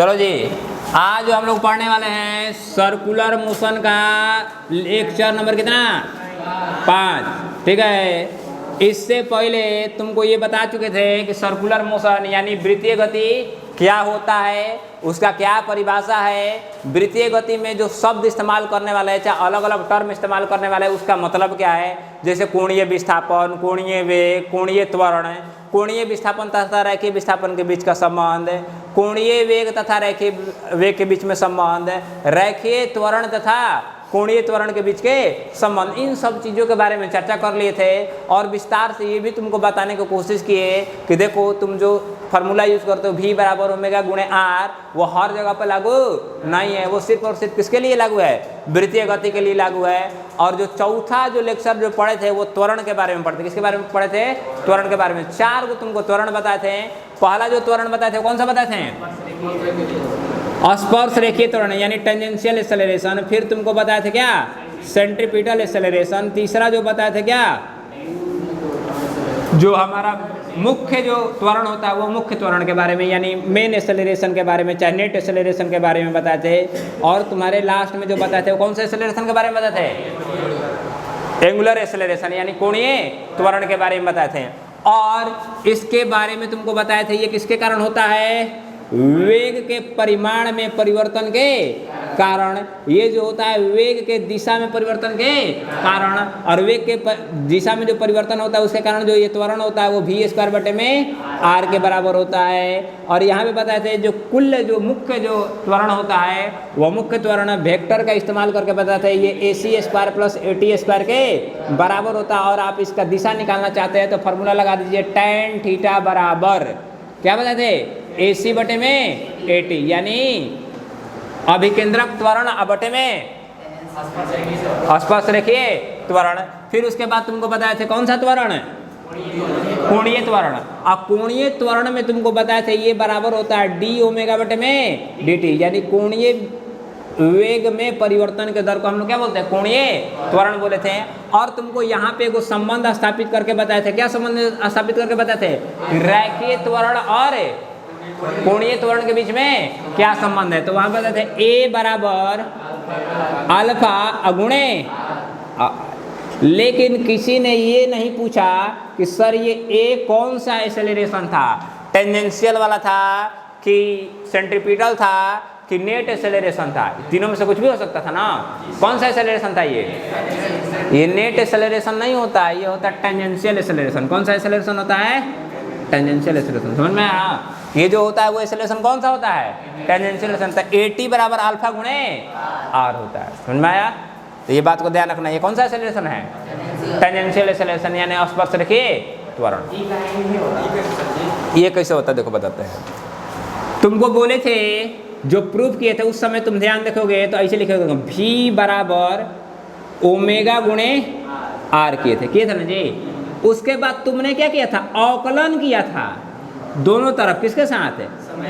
चलो जी, आज जो हम लोग पढ़ने वाले हैं सर्कुलर मोशन का लेक्चर नंबर कितना 5। ठीक है, इससे पहले तुमको ये बता चुके थे कि सर्कुलर मोशन यानी वृत्तीय गति क्या होता है, उसका क्या परिभाषा है, वृत्तीय गति में जो शब्द इस्तेमाल करने वाले हैं, चाहे अलग अलग टर्म इस्तेमाल करने वाले हैं, उसका मतलब क्या है। जैसे कोणीय विस्थापन, कोणीय वेग, कोणीय त्वरण, कोणीय विस्थापन तथा रेखीय विस्थापन के बीच का संबंध, कोणीय वेग तथा रेखीय वेग के बीच में संबंध, रेखीय त्वरण तथा कोणीय त्वरण के बीच के संबंध, इन सब चीज़ों के बारे में चर्चा कर लिए थे। और विस्तार से ये भी तुमको बताने की कोशिश किए कि देखो, तुम जो फार्मूला यूज़ करते हो V बराबर ओमेगा गुणे R, वो हर जगह पर लागू नहीं है, वो सिर्फ और सिर्फ किसके लिए लागू है, वृत्तीय गति के लिए लागू है। और जो चौथा जो लेक्चर जो पढ़े थे वो त्वरण के बारे में पढ़ते, किसके बारे में पढ़े थे, त्वरण के बारे में। 4 को तुमको त्वरण बताए थे। पहला जो त्वरण बताए थे कौन सा बताए थे, स्पर्श रेखीय त्वरण यानी टेंजेंशियल एक्सेलरेशन। फिर तुमको बताए थे क्या, सेंट्रीपिटल एक्सेलरेशन। तीसरा जो बताए थे क्या, जो हमारा मुख्य जो त्वरण होता है वो मुख्य त्वरण के बारे में यानी मेन एक्सेलरेशन के बारे में, चाहे नेट एक्सेलरेशन के बारे में बताए थे। और तुम्हारे लास्ट में जो बताए थे वो कौन सा एक्सेलरेशन के बारे में बताए थे, एंगुलर एक्सेलरेशन यानी कोणीय त्वरण के बारे में बताए थे। और इसके बारे में तुमको बताए थे ये किसके कारण होता है, वेग के परिमाण में परिवर्तन के कारण। ये जो होता है वेग के दिशा में परिवर्तन के कारण, और वेग के दिशा में जो परिवर्तन होता है उसके कारण जो ये त्वरण होता है वो v² बटे में r के बराबर होता है। और यहाँ पे बताए थे जो कुल जो मुख्य जो त्वरण होता है वह मुख्य त्वरण वेक्टर का इस्तेमाल करके बताते हैं ये ac² प्लस at² के बराबर होता है। और आप इसका दिशा निकालना चाहते हैं तो फॉर्मूला लगा दीजिए tan थीटा बराबर क्या बताए थे, AC बटे में AT यानी अभिकेंद्रक त्वरण बटे में स्पर्श रेखीय त्वरण। फिर उसके बाद तुमको बताए थे कौन सा त्वरण, कोणीय त्वरण। अब कोणीय त्वरण में तुमको बताए थे ये बराबर होता है d ओमेगा बटे में dt यानी कोणीय वेग में परिवर्तन के दर को हम लोग क्या बोलते हैं, कोणीय त्वरण बोले थे। और तुमको यहाँ पे एगो संबंध स्थापित करके बताए थे, क्या संबंध स्थापित करके बताए थे, रेखीय त्वरण और कोणीय त्वरण के बीच में क्या संबंध है। तो वहां बताए थे A बराबर अल्फा गुणे, लेकिन किसी ने ये नहीं पूछा कि सर ये A कौन सा एक्सेलरेशन था, टेंजेंशियल वाला था कि सेंट्रीपिटल था कि नेट एक्सेलरेशन था। तीनों में से कुछ भी हो सकता था ना। कौन सा एक्सेलरेशन था ये नेट एक्सेलरेशन नहीं होता, ये होता है टेंजेंशियल एक्सेलरेशन। कौन सा एक्सेलरेशन होता है, टेंजेंशियल एक्सेलरेशन। समझ में आया, ये जो होता है वो एक्सेलरेशन कौन सा होता है, टेंजेंशियल एक्सेलरेशन। AT बराबर अल्फा गुणे R होता है। समझ में आया, तो ये बात को ध्यान रखना। ये कौन सा एक्सेलरेशन है, टेंजेंशियल एक्सेलरेशन यानी स्पर्श रेखीय त्वरण। ये कैसे होता है देखो बताते हैं। तुमको बोले थे जो प्रूफ किए थे उस समय तुम ध्यान देखोगे तो ऐसे लिखोगे V बराबर ओमेगा गुणे R किए थे ना जी। उसके बाद तुमने क्या किया था, अवकलन किया था दोनों तरफ, किसके साथ है,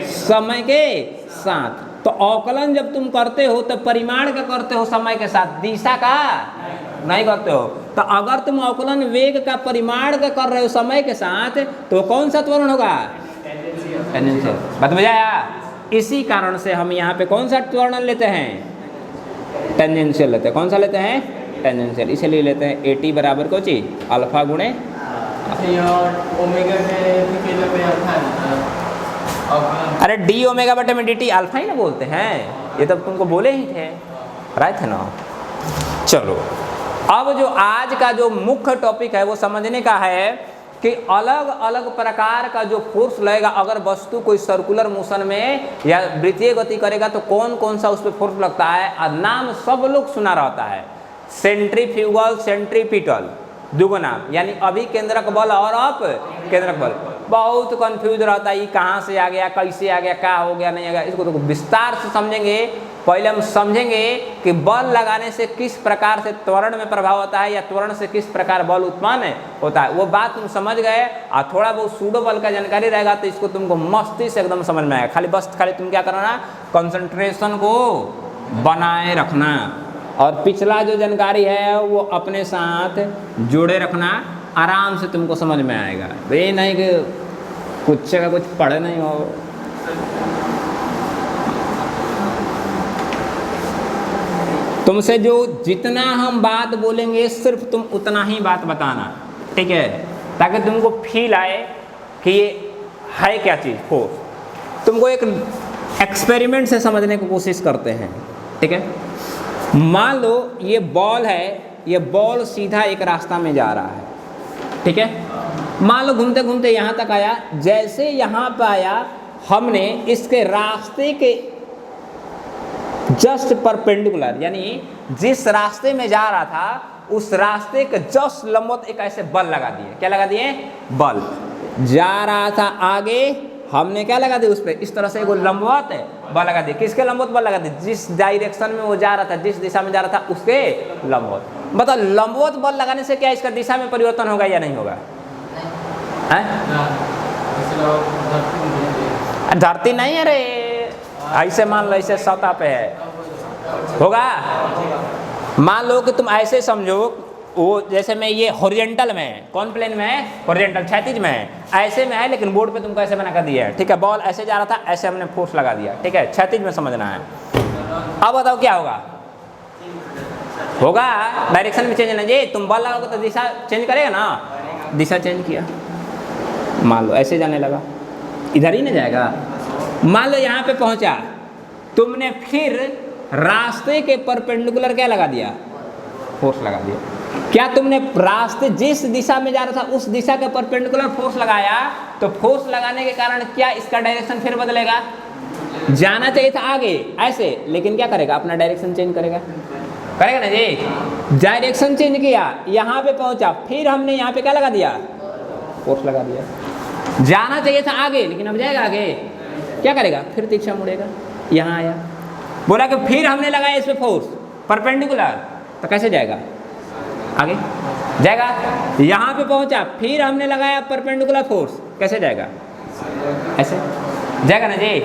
समय के साथ। तो अवकलन जब तुम करते हो तो परिमाण का करते हो समय के साथ, दिशा का नहीं करते हो। तो अगर तुम अवकलन वेग का परिमाण का कर रहे हो समय के साथ तो कौन सा त्वरण होगा, टेंजेंशियल। बात में आया। इसी कारण से हम यहाँ पे कौन सा त्वरण लेते हैं, टेंजेंशियल लेते हैं। कौन सा लेते हैं, टेंजेंशियल। इसलिए लेते हैं AT बराबर को ची अल्फा गुणे ओमेगा अरे D ओमेगा बटे में DT अल्फा ही ना बोलते हैं, ये तब तुमको बोले ही थे, राइट है ना। चलो अब जो आज का जो मुख्य टॉपिक है वो समझने का है कि अलग अलग प्रकार का जो फोर्स लगेगा अगर वस्तु कोई सर्कुलर मोशन में या वृत्तीय गति करेगा तो कौन कौन सा उस पर फोर्स लगता है। और नाम सब लोग सुना रहता है, सेंट्रीफ्यूगल, सेंट्रीपिटल, दुगो नाम यानी अभिकेंद्रक बल और अपकेंद्रक बल। बहुत कंफ्यूज रहता है, ये कहाँ से आ गया, कैसे आ गया, क्या हो गया, नहीं आ गया। इसको तो विस्तार से समझेंगे। पहले हम समझेंगे कि बल लगाने से किस प्रकार से त्वरण में प्रभाव होता है या त्वरण से किस प्रकार बल उत्पन्न होता है। वो बात तुम समझ गए और थोड़ा बहुत सूडो बल का जानकारी रहेगा तो इसको तुमको मस्ती से एकदम समझ में आएगा। खाली तुम क्या करना, कंसंट्रेशन को बनाए रखना और पिछला जो जानकारी है वो अपने साथ जोड़े रखना, आराम से तुमको समझ में आएगा। ये नहीं कि कुछ का कुछ पढ़े नहीं हो। तुमसे जो जितना हम बात बोलेंगे सिर्फ तुम उतना ही बात बताना, ठीक है, ताकि तुमको फील आए कि ये है क्या चीज़। फोर्स तुमको एक एक्सपेरिमेंट से समझने की कोशिश करते हैं, ठीक है। मान लो ये बॉल है, ये बॉल सीधा एक रास्ता में जा रहा है, ठीक है। मान लो घूमते घूमते यहाँ तक आया, जैसे यहाँ पर आया हमने इसके रास्ते के जस्ट परपेंडिकुलर, यानी जिस रास्ते में जा रहा था उस रास्ते के जस्ट लंबवत एक ऐसे बल लगा दिए। क्या लगा दिए? बल। जा रहा था आगे, हमने क्या लगा दिया उस पर, इस तरह से वो लंबवत बल लगा दिए। किसके लंबवत बल लगा दिए? जिस डायरेक्शन में वो जा रहा था, जिस दिशा में जा रहा था उसके लंबवत। बताओ लंबवत बल लगाने से क्या इसका दिशा में परिवर्तन होगा या नहीं होगा? धरती नहीं है रे, ऐसे मान लो ऐसे सतह पे है, होगा। मान लो कि तुम ऐसे समझो, वो जैसे में ये हॉरिजॉन्टल में, कौन प्लेन में है? हॉरिजॉन्टल, क्षैतिज में है, ऐसे में है, लेकिन बोर्ड पे तुमको ऐसे बना कर दिया है, ठीक है। बॉल ऐसे जा रहा था, ऐसे हमने फोर्स लगा दिया, ठीक है, क्षैतिज में समझना है। अब बताओ क्या होगा? होगा डायरेक्शन में चेंज ना जी, तुम बॉल लगाओगे तो दिशा चेंज करेगा ना। दिशा चेंज किया, मान लो ऐसे जाने लगा, इधर ही ना जाएगा। मान लो यहाँ पे पहुँचा, तुमने फिर रास्ते के परपेंडिकुलर क्या लगा दिया? फोर्स लगा दिया। क्या तुमने रास्ते जिस दिशा में जा रहा था उस दिशा के परपेंडिकुलर फोर्स लगाया, तो फोर्स लगाने के कारण क्या इसका डायरेक्शन फिर बदलेगा? जाना चाहिए था आगे ऐसे, लेकिन क्या करेगा? अपना डायरेक्शन चेंज करेगा, करेगा ना जी। डायरेक्शन चेंज किया, यहाँ पे पहुँचा, फिर हमने यहाँ पे क्या लगा दिया? फोर्स लगा दिया। जाना चाहिए था आगे, लेकिन अब जाएगा आगे, क्या करेगा? फिर तिरछा मुड़ेगा, यहाँ आया, बोला कि फिर हमने लगाया इस पे फोर्स परपेंडिकुलर, तो कैसे जाएगा? आगे जाएगा। यहाँ पे पहुँचा, फिर हमने लगाया परपेंडिकुलर फोर्स, कैसे जाएगा? ऐसे जाएगा ना जी।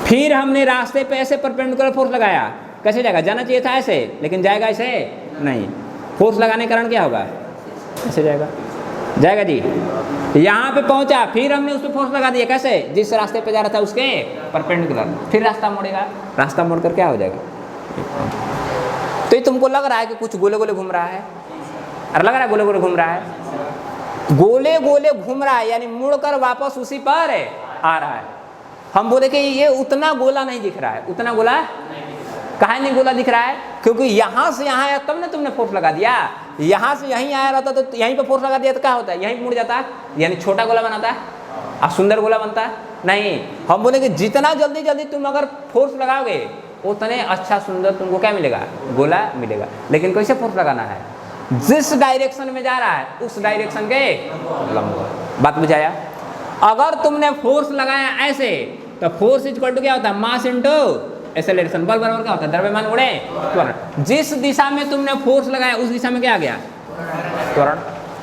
फिर हमने रास्ते पे ऐसे परपेंडिकुलर फोर्स लगाया, कैसे जाएगा? जाना चाहिए था ऐसे, लेकिन जाएगा ऐसे नहीं। फोर्स लगाने के कारण क्या होगा? ऐसे जाएगा, जाएगा जी। यहाँ पे पहुँचा, फिर हमने उस पर फोर्स लगा दिया, कैसे? जिस रास्ते पे जा रहा था उसके परपेंडिकुलर, फिर रास्ता मोड़ेगा, रास्ता मोड़कर क्या हो जाएगा? तो ये तुमको लग रहा है कि कुछ गोले गोले घूम रहा है, अरे लग रहा है गोले गोले घूम रहा है, गोले गोले घूम रहा है, यानी मुड़कर वापस उसी पर आ रहा है। हम बोले कि ये उतना गोला नहीं दिख रहा है, उतना गोला काहे नहीं गोला दिख रहा है? क्योंकि यहाँ से यहाँ आया तब ना तुमने फोर्स लगा दिया, यहाँ से यहीं आया रहता तो यहीं पे फोर्स लगा दिया तो क्या होता है? यहीं मुड़ जाता है, यानी छोटा गोला बनाता है और सुंदर गोला बनता है नहीं। हम बोले कि जितना जल्दी जल्दी तुम अगर फोर्स लगाओगे उतने अच्छा सुंदर तुमको क्या मिलेगा? गोला मिलेगा। लेकिन कैसे फोर्स लगाना है? जिस डायरेक्शन में जा रहा है उस डायरेक्शन के लंबवत। बात बुझाया? अगर तुमने फोर्स लगाया ऐसे, तो फोर्स इक्वल टू क्या होता है? Mass into acceleration. बल बराबर क्या होता है? द्रव्यमान गुणे त्वरण। जिस दिशा में तुमने फोर्स लगाया उस दिशा में क्या आ गया? त्वरण।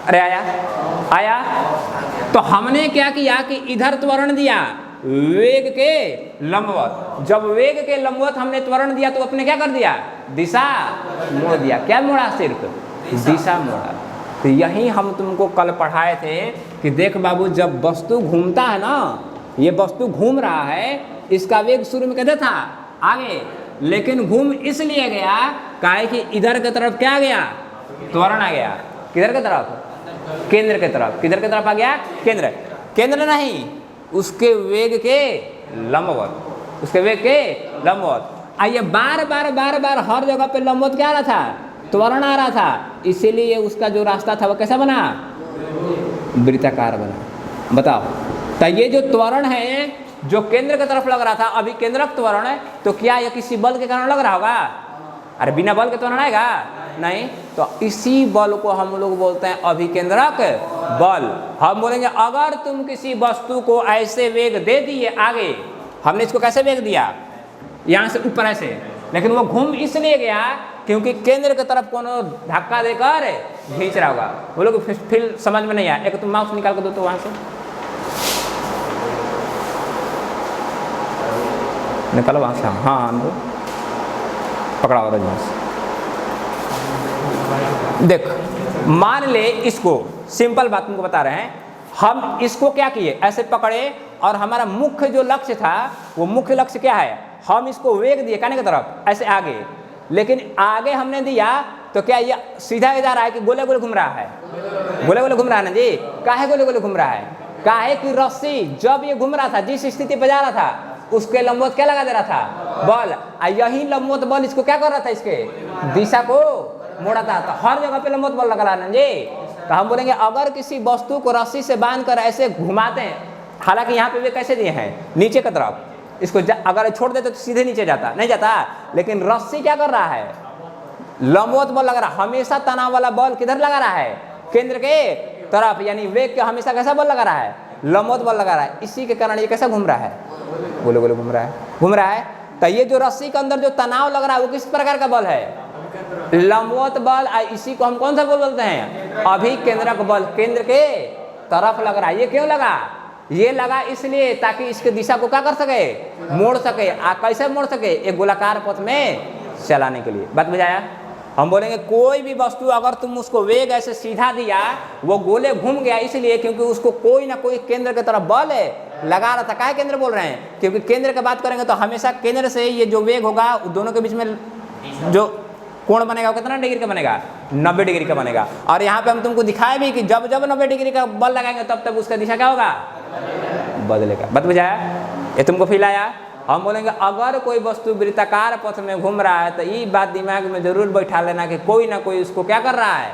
अरे आया। तो हमने क्या किया कि इधर त्वरण दिया वेग के लंबवत। जब वेग के लंबवत हमने त्वरण दिया तो अपने क्या कर दिया? दिशा मोड़ दिया। क्या मोड़ा? सिर्फ दिशा मोड़ा। तो यही हम तुमको कल पढ़ाए थे कि देख बाबू, जब वस्तु घूमता है ना, ये वस्तु घूम रहा है, इसका वेग शुरू में कैसे था? आगे, लेकिन घूम इसलिए गया काहे कि इधर की तरफ क्या आ गया? त्वरण आ गया। किधर की तरफ? केंद्र की तरफ। किधर की तरफ आ गया? केंद्र। केंद्र नहीं, उसके वेग के लंबवत। उसके वेग के लंबवत। आइए, बार बार हर जगह पे लंबवत क्या आ रहा था? त्वरण आ रहा था। इसीलिए उसका जो रास्ता था वो कैसा बना? वृत्ताकार बना। बताओ, तो ये जो त्वरण है जो केंद्र की तरफ लग रहा था, अभी केंद्रक त्वरण है, तो क्या यह किसी बल के कारण लग रहा होगा? अरे बिना बल के त्वरण आएगा? नहीं। तो इसी बल को हम लोग बोलते हैं अभिकेंद्रक बल। हम बोलेंगे अगर तुम किसी वस्तु को ऐसे वेग दे दिए आगे, हमने इसको कैसे वेग दिया? यहाँ से ऊपर ऐसे, लेकिन वो घूम इसलिए गया क्योंकि केंद्र की तरफ कोनो धक्का देकर खींच रहा होगा। वो लोग फिर समझ में नहीं आया। एक तुम माउस निकाल कर दो तो वहाँ से निकालो, वहाँ से। हाँ पकड़ा और देख, मान ले इसको, सिंपल बात तुमको बता रहे हैं, हम इसको क्या किए? ऐसे पकड़े और हमारा मुख्य जो लक्ष्य था वो मुख्य लक्ष्य क्या है? हम इसको वेग दिए कहने की तरफ, ऐसे आगे, लेकिन आगे हमने दिया तो क्या ये सीधा जा रहा है कि गोले गोले घूम रहा है? गोले गोले घूम रहा है ना जी। काहे गोले गोले घूम रहा है? काहे कि रस्सी जब ये घूम रहा था, जिस स्थिति पे जा रहा था उसके लंबवत क्या लगा दे रहा था? बल। यही लंबवत बल इसको क्या कर रहा था? इसके दिशा को मोड़ा था। तो हर जगह पे लंबवत बल लगा रहा है ना जी। तो हम बोलेंगे अगर किसी वस्तु को रस्सी से बांध कर ऐसे घुमाते हैं, हालांकि यहाँ पे वे कैसे दिए हैं? नीचे की तरफ। इसको अगर छोड़ देते तो सीधे नीचे जाता, नहीं जाता। लेकिन रस्सी क्या कर रहा है? लंबवत बल लगा रहा। हमेशा तनाव वाला बल किधर लगा रहा है? केंद्र के तरफ, यानी वेग के हमेशा कैसा बल लगा रहा है? लंबवत बल लगा रहा है। इसी के कारण ये कैसा घूम रहा है? गोले गोले घूम रहा है, घूम रहा है। तो ये जो रस्सी के अंदर जो तनाव लग रहा है वो किस प्रकार का बल है? लंबवत बल। इसी को हम कौन सा बल बोलते हैं? अभिकेंद्रक बल। केंद्र के तरफ लग रहा है। ये क्यों लगा? ये लगा इसलिए ताकि इसके दिशा को क्या कर सके? मोड़ सके। कैसे मोड़ सके? एक गोलाकार पथ में चलाने के लिए। बात बुझाया? हम बोलेंगे कोई भी वस्तु अगर तुम उसको वेग ऐसे सीधा दिया, वो गोले घूम गया इसलिए क्योंकि उसको कोई ना कोई केंद्र की तरफ बल लगा रहा था। क्या केंद्र बोल रहे हैं? क्योंकि केंद्र की बात करेंगे तो हमेशा केंद्र से ये जो वेग होगा दोनों के बीच में जो कोण बनेगा वो कितना डिग्री का बनेगा? 90 डिग्री का बनेगा। और यहाँ पे हम तुमको दिखाए भी कि जब जब 90 डिग्री का बल लगाएंगे तब तब उसका दिशा क्या होगा? बदलेगा। बात बुझाया? ये तुमको फील आया? हम बोलेंगे अगर कोई वस्तु वृत्ताकार पथ में घूम रहा है तो ये बात दिमाग में जरूर बैठा लेना कि कोई ना कोई उसको क्या कर रहा है?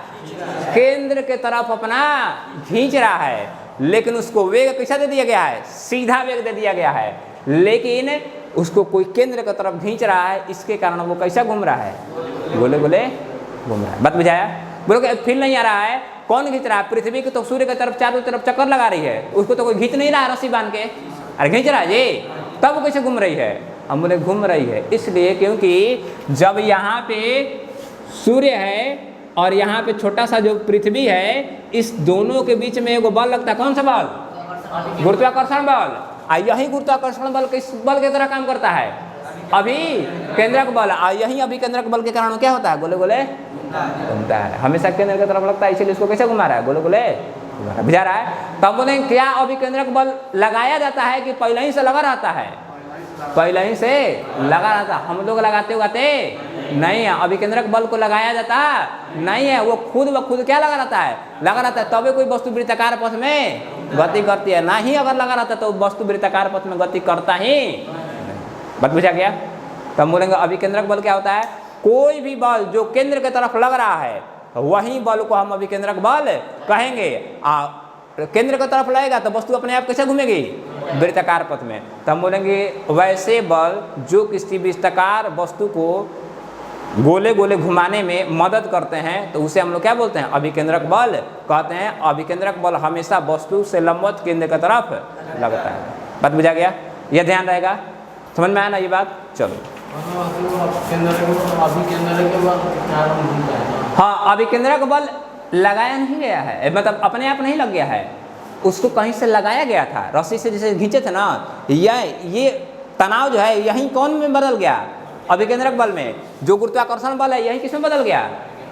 केंद्र के तरफ अपना खींच रहा है। लेकिन उसको वेग कैसा दे दिया गया है? सीधा वेग दे दिया गया है। लेकिन उसको कोई केंद्र की तरफ खींच रहा है, इसके कारण वो कैसा घूम रहा है? गोले गोले घूम रहा है। बात बुझाया? बोलोगे फील नहीं आ रहा है? कौन खींच रहा है? पृथ्वी को तो सूर्य की तरफ चारों तरफ चक्कर लगा रही है, उसको तो कोई खींच नहीं रहा है रस्सी बांध के। अरे खींच रहा है जी, तब कैसे घूम रही है? हम बोले घूम रही है इसलिए क्योंकि जब यहाँ पे सूर्य है और यहाँ पे छोटा सा जो पृथ्वी है, इस दोनों के बीच में एगो बल लगता है। कौन सा बल? गुरुत्वाकर्षण बल। यही गुरुत्वाकर्षण बल किस बल की तरह काम करता है? अभी केंद्रक बल। यही अभी केंद्रक बल के कारण क्या होता है? गोले गोले घूमता है। हमेशा केंद्र की तरफ लगता है, इसीलिए इसको कैसे घुमा रहा है? गोले गोले बुझा रहा है। तब बोले क्या अभिकेंद्रक बल लगाया जाता है कि पहले ही से लगा रहता है? पहले ही से लगा रहता। हम लोग लगाते नहीं है। अभिकेंद्रक बल को लगाया जाता नहीं है, वो खुद ब खुद क्या लगा रहता है? लगा रहता है। तभी कोई वस्तु वृत्ताकार पथ में गति करती है। ना ही अगर लगा रहता तो वस्तु वृत्ताकार पथ में गति करता ही। बात बुझा गया? तब बोलेंगे अभिकेंद्रक बल क्या होता है? कोई भी बल जो केंद्र की तरफ लग रहा है वही बल को हम अभिकेंद्रक बल कहेंगे। केंद्र की तरफ लगेगा तो वस्तु अपने आप कैसे घूमेगी? वृत्ताकार पथ में। तो हम बोलेंगे वैसे बल जो किसी वृत्ताकार वस्तु को गोले गोले घुमाने में मदद करते हैं तो उसे हम लोग क्या बोलते हैं? अभिकेंद्रक बल कहते हैं। अभिकेंद्रक बल हमेशा वस्तु से लंबवत केंद्र की तरफ लगता है। बात बुझा गया? यह ध्यान रहेगा। समझ में आया ना ये बात? चलो। हाँ, अभिकेंद्रक बल लगाया नहीं गया है, मतलब अपने आप नहीं लग गया है, उसको कहीं से लगाया गया था। रस्सी से जैसे खींचे थे ना, ये तनाव जो है यहीं कौन में बदल गया? अभिकेंद्रक बल में। जो गुरुत्वाकर्षण बल है यही किसमें बदल गया?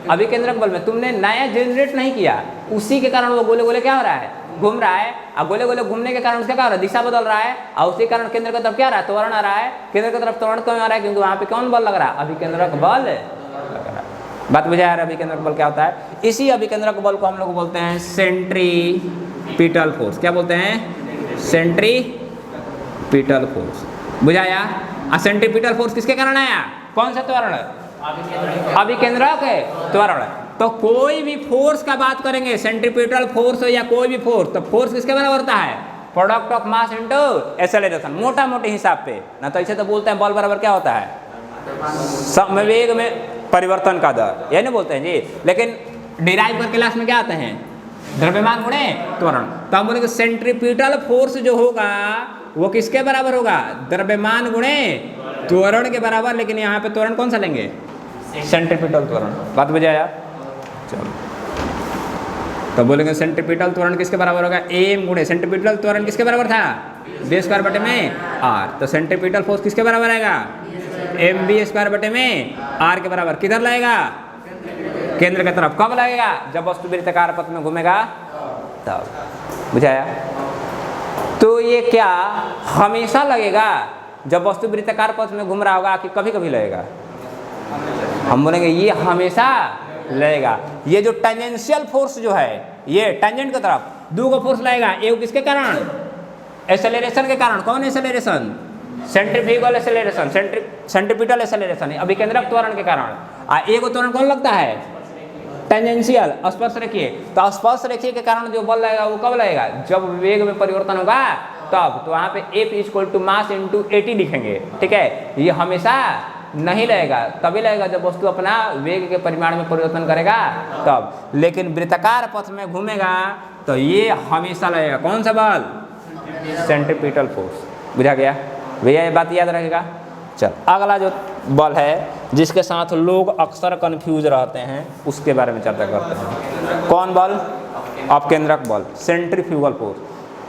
अभिकेंद्रक बल में। तुमने नया जनरेट नहीं किया, उसी के कारण वो गोले गोले क्या हो रहा है? घूम रहा है। और गोले गोले घूमने के कारण उसका क्या हो रहा है? दिशा बदल रहा है। और उसी कारण केंद्र की तरफ क्या आ रहा है? त्वरण आ रहा है। केंद्र की तरफ त्वरण क्यों आ रहा है? क्योंकि वहाँ पे कौन बल लग रहा है? अभिकेंद्रक बल लग रहा है। बात बुझा रहा है? अभिकेंद्रक बल क्या होता है? इसी अभिकेंद्रक बल को हम लोग बोलते हैं सेंट्रीपिटल फोर्स। क्या बोलते हैं? Centripetal force. बुझाया? सेंट्रीपिटल फोर्स किसके कारण आया? कौन सा त्वरण? अभिकेंद्रक त्वरण। तो कोई भी फोर्स का बात करेंगे, सेंट्रीपिटल फोर्स हो या कोई भी फोर्स, तो फोर्स किसके बराबर होता है? Product of mass into acceleration. मोटा मोटे हिसाब पे ना, तो ऐसे तो बोलते हैं बल बराबर क्या होता है? समवेग में परिवर्तन का दर, ये नहीं बोलते हैं जी। लेकिन डिराइव कर क्लास में क्या आते हैं? द्रव्यमान गुणे त्वरण। तो हम बोलेंगे सेंट्रीपिटल फोर्स जो होगा वो किसके बराबर होगा? द्रव्यमान गुणे त्वरण के बराबर। लेकिन यहाँ पे त्वरण कौन सा लेंगे? सेंट्रीपिटल त्वरण। बात बुझाया? चलो, तो बोलेंगे सेंट्रीपिटल त्वरण किसके बराबर होगा? एम गुणे सेंट्रीपिटल त्वरण किसके बराबर था? बी स्क्वायर बटे में आर। तो सेंट्रीपिटल फोर्स किसके बराबर आएगा? एम बी स्क्वायर बटे में आर के बराबर। किधर लगेगा? केंद्र की तरफ। कब लगेगा? जब वस्तु वृत्ताकार पथ में घूमेगा तब। बुझाया? तो ये क्या हमेशा लगेगा जब वस्तु वृत्ताकार पथ में घूम रहा होगा कि कभी कभी लगेगा? हम बोलेंगे ये हमेशा लगेगा। ये जो टेंजेंशियल फोर्स जो है, ये टेंजेंट की तरफ दो को फोर्स लगेगा, एक किसके कारण? एक्सेलरेशन के कारण। कौन acceleration? Centrifugal acceleration, centripetal acceleration, अभिकेंद्रक त्वरण के कारण। एक त्वरण कौन लगता है? टेंजेंशियल, स्पर्श रेखीय। तो स्पर्श रेखीय के कारण जो बल लगेगा वो कब लगेगा? जब वेग में परिवर्तन होगा तब। तो वहाँ पे F = मास × AT लिखेंगे, ठीक है। ये हमेशा नहीं लगेगा, तभी लगेगा जब वस्तु अपना वेग के परिमाण में परिवर्तन करेगा तब। लेकिन वृत्ताकार पथ में घूमेगा तो ये हमेशा लगेगा। कौन सा बल? Centripetal force. बुझा गया भैया? ये बात याद रखेगा। चल, अगला जो बल है जिसके साथ लोग अक्सर कंफ्यूज रहते हैं उसके बारे में चर्चा करते हैं। कौन बल? अपकेंद्रक बल, सेंट्रीफ्यूगल फोर्स।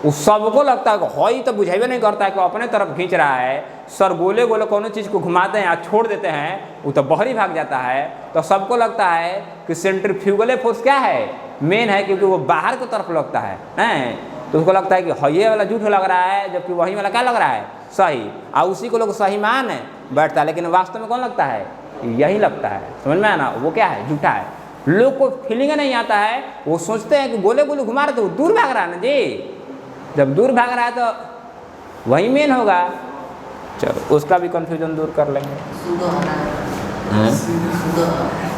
उस सबको लगता है कि हई तो बुझेबे नहीं करता है कि अपने तरफ खींच रहा है। सर गोले गोले कोनो चीज़ को घुमाते हैं या छोड़ देते हैं वो तो बाहरी भाग जाता है। तो सबको लगता है कि सेंट्रीफ्यूगल फोर्स क्या है? मेन है, क्योंकि वो बाहर की तरफ लगता है, तो उसको लगता है कि हये वाला झूठ लग रहा है, जबकि वही वाला क्या लग रहा है? सही। और उसी को लोग सही मान बैठता है, लेकिन वास्तव में कौन लगता है? यही लगता है। समझ में आना? वो क्या है? झूठा है। लोग को फीलिंग नहीं आता है, वो सोचते हैं कि गोले गोले घुमा रहे तो दूर भाग रहा है ना जी। जब दूर भाग रहा है तो वही मेन होगा। चलो, उसका भी कंफ्यूजन दूर कर लेंगे।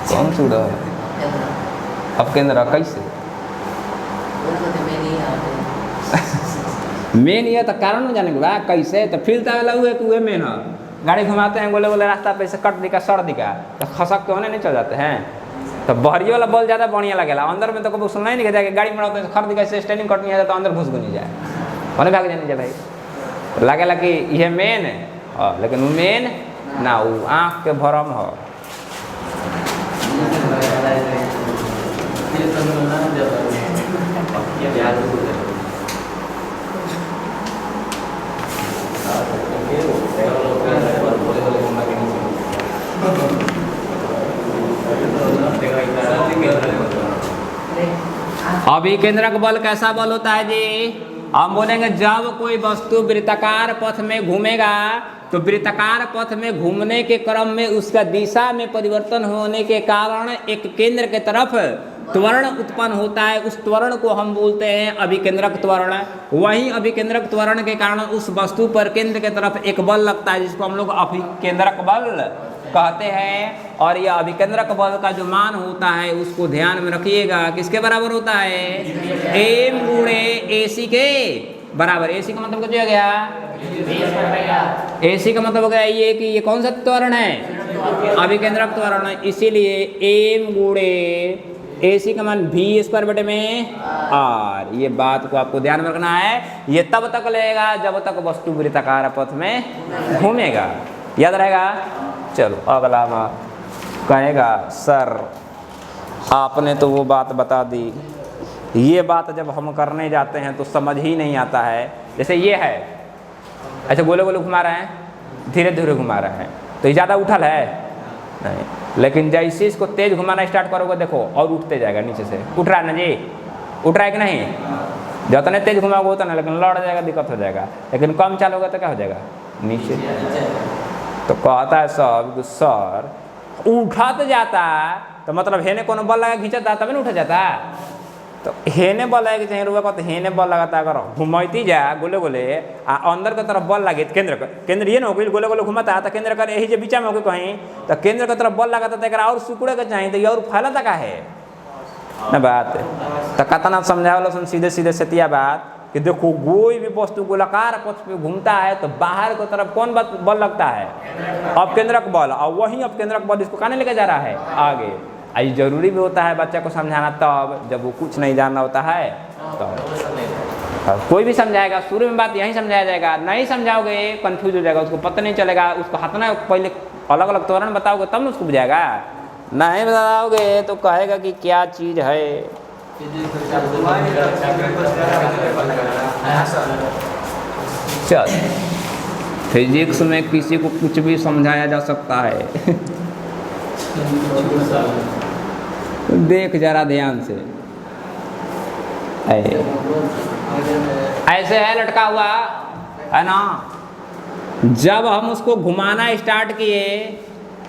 कौन सुधा? अब केंद्र कैसे मेन? ये तो कारण में जाने के बाद कैसे तो फील वाला हुए कि वे मेन है। गाड़ी घुमाते हैं गोले गोले रास्ता पे से कट दिखा सड़ दिखा तो खसक के होने नहीं चल जाते हैं। तो बहरी वाला बल ज़्यादा बढ़िया लगेगा। अंदर में तो कभी सुनना ही नहीं जाएगा। गाड़ी मड़ाते हैं खर दिखा से स्टैंडिंग कट नहीं आ जाता, अंदर घुस नहीं जाए, होने भाग जाने जाए भाई। लगेला कि यह मेन है, लेकिन वो मेन ना, वो आँख के भरम हो। अभिकेंद्रक बल कैसा बल होता है जी? हम बोलेंगे जब कोई वस्तु वृत्ताकार पथ में घूमेगा तो वृत्ताकार पथ में घूमने के क्रम में उसका दिशा में परिवर्तन होने के कारण एक केंद्र के तरफ त्वरण उत्पन्न होता है। उस त्वरण को हम बोलते हैं अभिकेंद्रक त्वरण। वहीं अभिकेंद्रक त्वरण के कारण उस वस्तु पर केंद्र के तरफ एक बल लगता है जिसको हम लोग अभिकेंद्रक बल कहते हैं। और यह अभिकेंद्रक बल का जो मान होता है उसको ध्यान में रखिएगा, किसके बराबर होता है? M × AC के बराबर। AC का मतलब क्या हो गया? AC का मतलब हो गया ये कि ये कौन सा त्वरण है? अभिकेंद्रक त्वरण। इसीलिए M × AC का मान V² में R। ये बात को आपको ध्यान में रखना है। ये तब तक लगेगा जब तक वस्तु वृत्ताकार पथ में घूमेगा। याद रहेगा? चलो, अगला कहेगा सर आपने तो वो बात बता दी, ये बात जब हम करने जाते हैं तो समझ ही नहीं आता है। जैसे ये है, ऐसे गोले गोले घुमा रहे हैं, धीरे धीरे घुमा रहे हैं, तो ये ज़्यादा उठल है नहीं। लेकिन जैसे इसको तेज घुमाना स्टार्ट करोगे देखो और उठते जाएगा नीचे से। उठ रहा है ना जी? उठ रहा है कि नहीं? जितने तेज घुमाओगे उतना, लेकिन लड़ जाएगा, दिक्कत हो जाएगा। लेकिन कम चालोगे तो क्या हो जाएगा? नीचे। तो कहता है सब सर उठत जाता तो मतलब हेने कोनो बल लगा खींचता तब ना उठ जाता। तो हेने बल लगा चाहे रुआ कहते हेने बल लगाता, अगर घुमाती जा गोले गोले आ अंदर की तरफ बल लगे केंद्र ये ना हो गई, गोले गोले घुमाता तो केंद्र कर यही जो बीचा में हो गई कहीं, तो केंद्र की तरफ बल लगाता तो और सुकुड़े के चाहिए तो ये और फैलता का है ना बात। तो कतना समझावल सुन सीधे सीधे सतिया बात कि देखो कोई भी वस्तु गोलाकार पथ पे घूमता है तो बाहर की तरफ कौन बल लगता है? अपकेंद्रक बल। और वही अपकेंद्रक बल इसको कहने लेके जा रहा है आगे। ये जरूरी भी होता है बच्चे को समझाना तब जब वो कुछ नहीं जानना होता है तब। कोई भी समझाएगा शुरू में बात यही समझाया जाएगा, नहीं समझाओगे कंफ्यूज हो जाएगा, उसको पता नहीं चलेगा। उसको हतना पहले अलग अलग त्वरण बताओगे तब ना उसको बुझाएगा। नहीं बताओगे तो कहेगा कि क्या चीज़ है। चल, फिजिक्स में किसी को कुछ भी समझाया जा सकता है। देख जरा ध्यान से, ऐसे है लटका हुआ है ना। जब हम उसको घुमाना स्टार्ट किए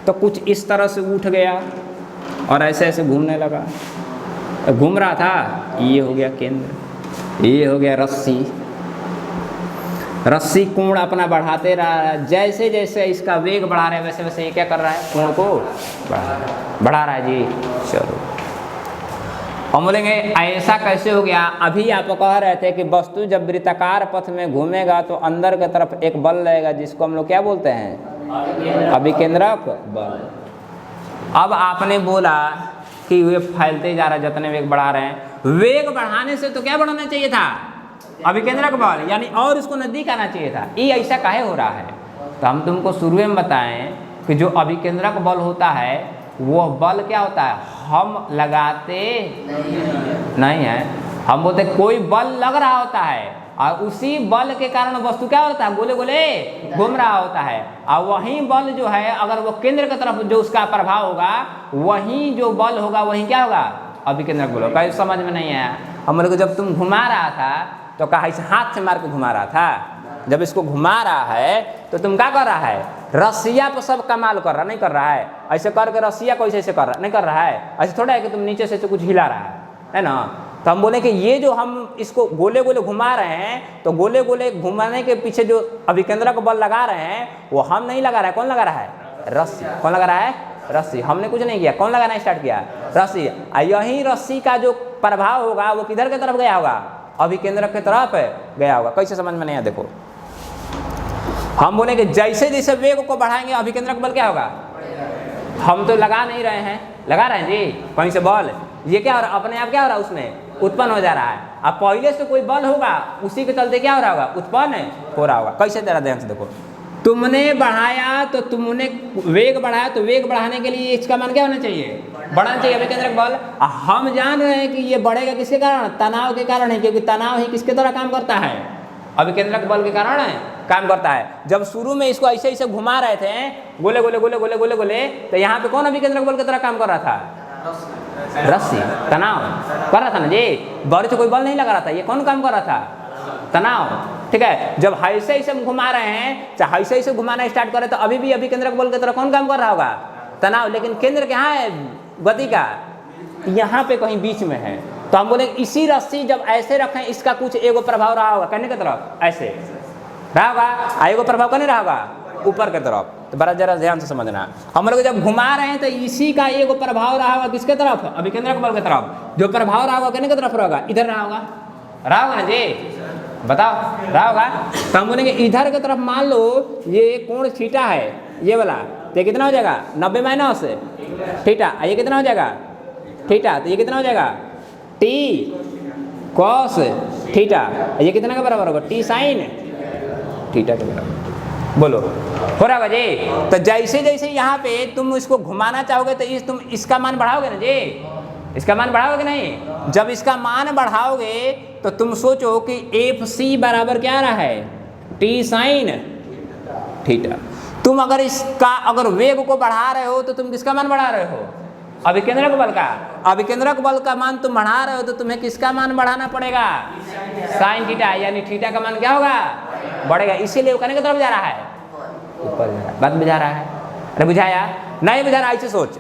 तो कुछ इस तरह से उठ गया और ऐसे ऐसे घूमने लगा, घूम रहा था, ये हो गया केंद्र, ये हो गया रस्सी। रस्सी कोण अपना बढ़ाते रहा, जैसे जैसे इसका वेग बढ़ा रहा है वैसे वैसे ये क्या कर रहा है, कोण को बढ़ा रहा है जी। चलो हम बोलेंगे ऐसा कैसे हो गया। अभी आप कह रहे थे कि वस्तु जब वृत्ताकार पथ में घूमेगा तो अंदर की तरफ एक बल रहेगा जिसको हम लोग क्या बोलते हैं, अभिकेंद्रक बल। अब आपने बोला कि वे फैलते जा रहा है जितने वेग बढ़ा रहे हैं, वेग बढ़ाने से तो क्या बढ़ाना चाहिए था, अभिकेंद्रक बल, यानी और उसको नजदीक आना चाहिए था। ये ऐसा काहे हो रहा है, तो हम तुमको शुरू में बताएं कि जो अभिकेंद्रक बल होता है वो बल क्या होता है, हम लगाते नहीं है, हम बोलते कोई बल लग रहा होता है और उसी बल के कारण वस्तु क्या होता है, गोले गोले घूम रहा होता है। और वही बल जो है अगर वो केंद्र की तरफ जो उसका प्रभाव होगा, वही जो बल होगा वही क्या होगा, अभिकेंद्रक बल होगा। समझ में नहीं आया। हम लोग जब तुम घुमा रहा था तो कहा इसे हाथ से मार के घुमा रहा था, जब इसको घुमा रहा है तो तुम क्या कर रहा है, रस्सिया पर सब कमाल कर रहा, नहीं कर रहा है ऐसे करके रस्सिया को ऐसे कर रहा, नहीं कर रहा है ऐसे थोड़ा है कि तुम नीचे से कुछ हिला रहा है ना। तो हम बोले कि ये जो हम इसको गोले गोले घुमा रहे हैं, तो गोले गोले घुमाने के पीछे जो अभिकेंद्रक बल लगा रहे हैं वो हम नहीं लगा रहा है, कौन लगा रहा है, रस्सी। कौन लगा रहा है, रस्सी। हमने कुछ नहीं किया, कौन लगाना स्टार्ट किया, रस्सी। यही रस्सी का जो प्रभाव होगा वो किधर की तरफ गया होगा, अभिकेंद्रक की तरफ गया होगा। कैसे समझ में नहीं आया, देखो हम बोले कि जैसे जैसे वेग को बढ़ाएंगे अभिकेंद्रक बल क्या होगा, हम तो लगा नहीं रहे हैं, लगा रहे हैं जी कहीं से बल, ये क्या हो रहा है, अपने आप क्या हो रहा है, उसमें उत्पन्न हो जा रहा है। अब पहले से कोई बल होगा उसी के चलते क्या हो रहा होगा, उत्पन्न हो रहा होगा। कैसे जरा ध्यान से देखो, तुमने बढ़ाया तो तुमने वेग बढ़ाया, तो वेग बढ़ाने के लिए इसका मान क्या होना चाहिए, बढ़ाना चाहिए अभिकेंद्रक बल। हम जान रहे हैं कि ये बढ़ेगा किसके कारण, तनाव के कारण है, क्योंकि तनाव ही किसके द्वारा काम करता है, अभिकेंद्रक बल के कारण काम करता है। जब शुरू में इसको ऐसे ऐसे घुमा रहे थे गोले गोले गोले गोले गोले गोले, तो यहाँ पे कौन अभिकेंद्रक बल की तरह काम कर रहा था, रस्सी, तनाव कर रहा था ना जी, बॉडी से कोई बल नहीं लगा रहा था, ये कौन काम कर रहा था, तनाव। ठीक है, जब ऐसे ऐसे घुमा रहे हैं, चाहे ऐसे ऐसे घुमाना स्टार्ट करें तो अभी भी अभिकेंद्रक बल की तरह कौन काम कर रहा होगा, तनाव। लेकिन केंद्र कहाँ है गति का, यहाँ पे कहीं बीच में है। तो हम बोले इसी रस्सी जब ऐसे रखें इसका कुछ एगो प्रभाव रहा होगा, कहने की तरफ ऐसे रहा होगा, एगो प्रभाव करने रहा होगा ऊपर की तरफ। तो बड़ा जरा ध्यान से समझना, हम लोग जब घुमा रहे हैं तो इसी का एगो प्रभाव रहा होगा किसके तरफ, अभिकेंद्रक बल की तरफ। जो प्रभाव रहा होगा कहने की तरफ रहेगा, इधर रहा होगा ना जी, बताओ रहा होगा। तो हम बोलेंगे इधर की तरफ मान लो ये कोण थीटा है, ये वाला, तो कितना हो जाएगा 90 माइनस थीटा, ये कितना हो जाएगा थीटा, तो ये कितना हो जाएगा टी कॉस थीटा, ये कितना के बराबर होगा, टी साइन थीटा के बराबर। बोलो हो रहा होगा जी। तो जैसे जैसे यहाँ पे तुम इसको घुमाना चाहोगे तो तुम इसका मान बढ़ाओगे ना जी, इसका मान बढ़ाओगे नहीं। जब इसका मान बढ़ाओगे तो तुम सोचो कि एफ सी बराबर क्या आ रहा है, टी साइन थीटा। तुम अगर इसका अगर वेग को बढ़ा रहे हो तो तुम किसका मान बढ़ा रहे हो, अभिकेंद्रक बल का। अभिकेंद्रक बल का मान तुम बढ़ा रहे हो तो तुम्हें किसका मान बढ़ाना पड़ेगा, साइन थीटा, यानी थीटा का मान क्या होगा, बढ़ेगा। इसीलिए वो कहने की तरफ जा रहा है, ऊपर जा रहा है। बात बुझा रहा है, अरे बुझाया नहीं बुझा रहा, ऐसे सोच।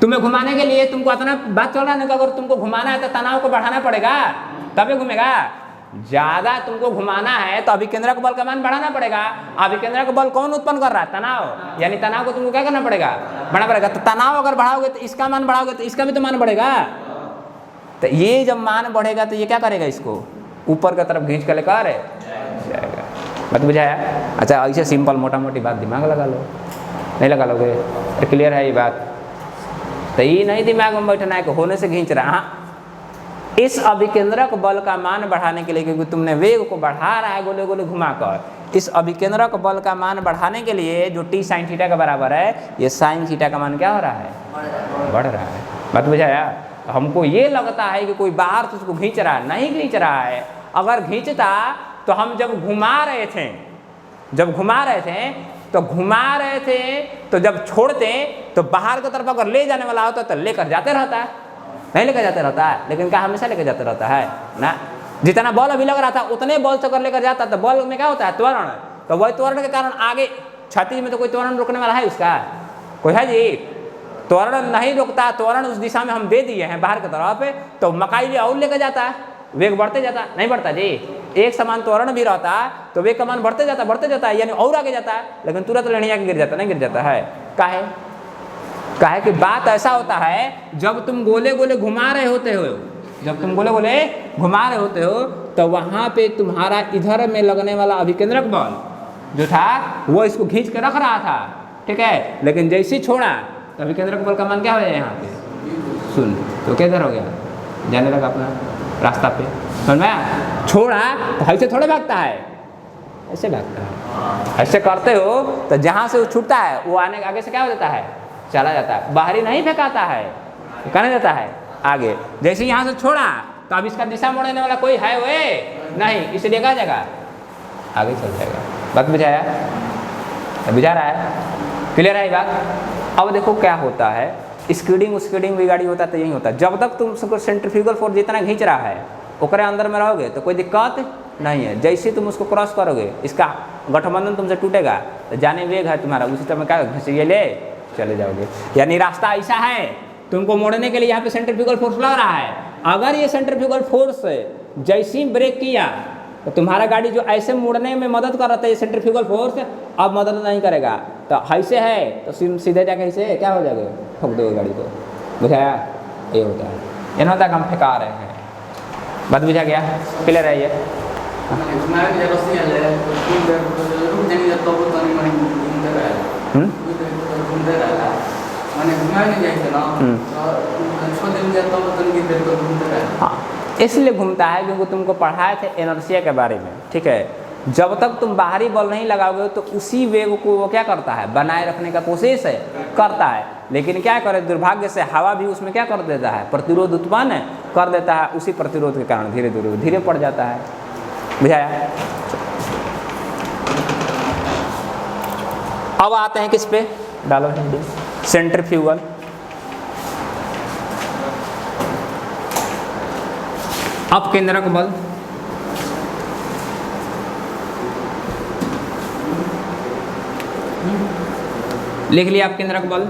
तुम्हें घुमाने के लिए तुमको इतना बात चल रहा है ना, अगर तुमको घुमाना है तो तनाव को बढ़ाना पड़ेगा तभी घूमेगा। ज्यादा तुमको घुमाना है तो अभिकेंद्रक बल का मान बढ़ाना पड़ेगा। अभिकेंद्रक बल कौन उत्पन्न कर रहा है, तनाव, यानी तनाव को तुमको क्या करना पड़ेगा, बढ़ाना पड़ेगा। तो तनाव अगर बढ़ाओगे तो इसका मान बढ़ाओगे तो इसका भी तो मान बढ़ेगा। तो ये जब मान बढ़ेगा तो ये क्या करेगा, इसको ऊपर की तरफ खींच कर लेकर जाएगा। बात बुझाया। अच्छा ऐसे सिंपल मोटा मोटी बात दिमाग लगा लो, नहीं लगा लोगे, क्लियर है ये बात। तो ये नहीं दिमाग में बैठना है कि होने से खींच रहा। हाँ, इस अभिकेंद्रक बल का मान बढ़ाने के लिए, क्योंकि तुमने वेग को बढ़ा रहा है गोले गोले घुमाकर, इस अभिकेंद्रक बल का मान बढ़ाने के लिए जो टी साइन थीटा के बराबर है, ये साइन थीटा का मान क्या हो रहा है, बढ़ रहा है। बात बुझाया। हमको ये लगता है कि कोई बाहर से उसको खींच रहा है, नहीं खींच रहा है। अगर खींचता तो हम जब घुमा रहे थे तो जब छोड़ते तो बाहर की तरफ अगर ले जाने वाला होता तो लेकर जाते रहता है, नहीं लेकर जाते रहता है। लेकिन क्या हमेशा लेकर जाते रहता है ना। जितना बल अभी लग रहा था उतने बल से अगर लेकर जाता तो बल में क्या होता है, त्वरण। तो वही त्वरण के कारण आगे छाती में तो कोई त्वरण रोकने वाला है उसका, कोई है जी? त्वरण नहीं रुकता, त्वरण उस दिशा में हम दे दिए हैं बाहर की तरफ, तो मकाई भी और लेकर जाता है, वेग बढ़ते जाता है, नहीं बढ़ता जी? एक समान त्वरण भी रहता तो वेग का मान बढ़ते जाता है, यानी और आगे जाता है, लेकिन तुरंत लड़िया के गिर जाता, नहीं गिर जाता है। काहे कि बात ऐसा होता है, जब तुम गोले गोले घुमा रहे होते हो, तो वहां पे तुम्हारा इधर में लगने वाला अभिकेंद्रक बल जो था वो इसको खींच के रख रहा था, ठीक है, लेकिन जैसे ही छोड़ा तो अभिकेंद्रक बल का मान क्या हो जाए यहाँ पे 0, तो किधर हो गया, जाने लगा अपना रास्ता पे, समझ में? छोड़ा तो ऐसे थोड़े भागता है, ऐसे भागता है, ऐसे करते हो तो जहाँ से वो छूटता है वो आने आगे से क्या हो जाता है, चला जाता है, बाहरी नहीं फेंकाता है, कहने देता है आगे। जैसे यहाँ से छोड़ा तो अब इसका दिशा मोड़ने वाला कोई है वे नहीं, इसलिए क्या जाएगा, आगे चल जाएगा। बात बुझाया? बुझा रहा है? क्लियर है बात? अब देखो क्या होता है, स्कीडिंग भी गाड़ी होता है तो यही होता है, जब तक तुम उसको सेंट्रीफ्यूगल फोर्स जितना खींच रहा है ओकरे अंदर में रहोगे तो कोई दिक्कत नहीं है। जैसे तुम उसको क्रॉस करोगे, इसका गठबंधन तुमसे टूटेगा, तो जाने वेग है तुम्हारा, उसी समय क्या घसीटे ले चले जाओगे। यानी रास्ता ऐसा है, तुमको मोड़ने के लिए यहाँ पे सेंट्रीफ्यूगल फोर्स लग रहा है, अगर ये सेंट्रीफ्यूगल फोर्स जैसे ही ब्रेक किया तो तुम्हारा गाड़ी जो ऐसे मुड़ने में मदद कर रहा था ये सेंट्रीफ्यूगल फोर्स अब मदद नहीं करेगा, तो ऐसे है तो सीधे जाके ऐसे क्या हो जाएगा, ठोक दोगे गाड़ी को। बुझाया? ये होता है, ये ना होता है कि हम फेंका रहे हैं। बात बुझा गया? क्लियर है ये? हाँ, इसलिए घूमता है क्योंकि तुमको पढ़ाए थे इनर्शिया के बारे में, ठीक है। जब तक तुम बाहरी बल नहीं लगाओगे तो उसी वेग को वो क्या करता है, बनाए रखने का कोशिश करता है, लेकिन क्या करे, दुर्भाग्य से हवा भी उसमें क्या कर देता है, प्रतिरोध उत्पन्न कर देता है, उसी प्रतिरोध के कारण धीरे धीरे पड़ जाता है। बुझाया? अब आते हैं किस पे, डालो सेंट्रीफ्यूगल। अपकेंद्रक बल, लिख लिया अपकेंद्रक बल।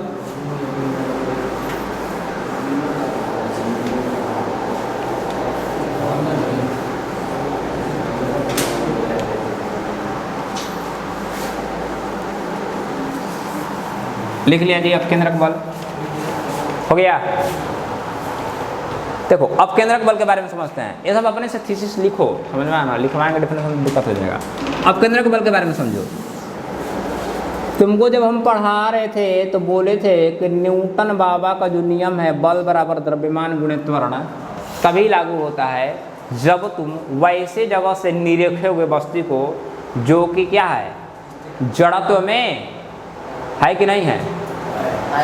लिख लिया जी अपकेंद्रक बल, हो गया। देखो अपकेंद्रक बल के बारे में समझते हैं, ये सब अपने से थीसिस लिखो, समझ में आना, लिखवाएंगे डेफिनेशन में दिक्कत हो जाएगा। अपकेंद्रक बल के बारे में समझो। तुमको जब हम पढ़ा रहे थे तो बोले थे कि न्यूटन बाबा का जो नियम है, बल बराबर द्रव्यमान गुणित त्वरण, तभी लागू होता है जब तुम वैसे जगह से निरखोगे वस्तु को जो कि क्या है, जड़त्व में है कि नहीं है।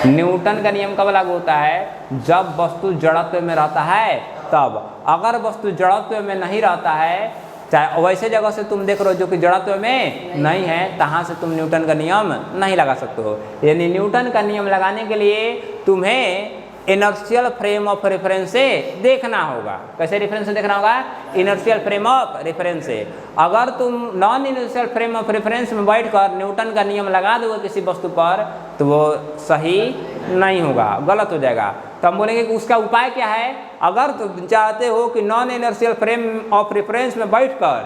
न्यूटन का नियम कब लागू होता है, जब वस्तु जड़त्व में रहता है तब। अगर वस्तु जड़त्व में नहीं रहता है, चाहे वैसे जगह से तुम देख रहे हो जो कि जड़त्व में नहीं है, तहाँ से तुम न्यूटन का नियम नहीं लगा सकते हो। यानी न्यूटन का नियम लगाने के लिए तुम्हें इनर्शियल फ्रेम ऑफ रेफरेंस से देखना होगा। कैसे रेफरेंस से देखना होगा, इनर्शियल फ्रेम ऑफ रेफरेंस से। अगर तुम non inertial frame of reference में बैठकर न्यूटन का नियम लगा दोगे किसी वस्तु पर, तो वो सही नहीं होगा, गलत हो जाएगा। तो हम बोलेंगे कि उसका उपाय क्या है। अगर तुम चाहते हो कि non inertial frame of reference में बैठकर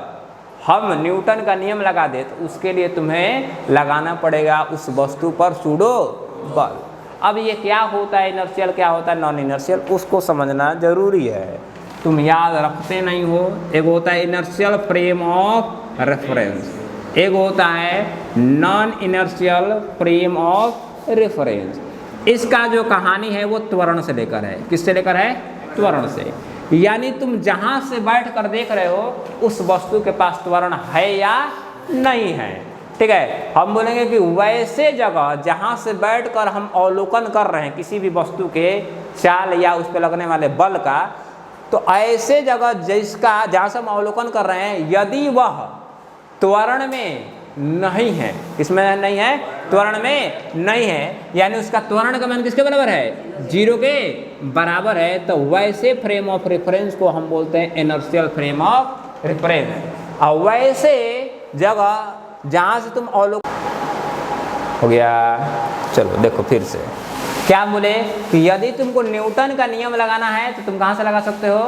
हम न्यूटन का नियम लगा दे, तो उसके लिए तुम्हें लगाना पड़ेगा उस वस्तु पर सूडो बल। अब ये क्या होता है इनर्शियल, क्या होता है नॉन इनर्शियल, उसको समझना जरूरी है। तुम याद रखते नहीं हो। एक होता है इनर्शियल फ्रेम ऑफ रेफरेंस, एक होता है non inertial frame of reference. इसका जो कहानी है वो त्वरण से लेकर है। किससे लेकर है? त्वरण से। यानी तुम जहाँ से बैठ कर देख रहे हो उस वस्तु के पास त्वरण है या नहीं है, ठीक है। हम बोलेंगे कि वैसे जगह जहाँ से बैठकर हम अवलोकन कर रहे हैं किसी भी वस्तु के चाल या उस पर लगने वाले बल का, तो ऐसे जगह जिसका जहाँ से हम अवलोकन कर रहे हैं, यदि वह त्वरण में नहीं है, इसमें नहीं है, त्वरण में नहीं है, यानी उसका त्वरण का मान किसके बराबर है, 0 के बराबर है, तो वैसे फ्रेम ऑफ रेफरेंस को हम बोलते हैं इनर्शियल फ्रेम ऑफ रेफरेंस। और वैसे जगह जहाँ से तुम अवलोकन हो गया। चलो देखो फिर से क्या बोले कि यदि तुमको न्यूटन का नियम लगाना है तो तुम कहाँ से लगा सकते हो,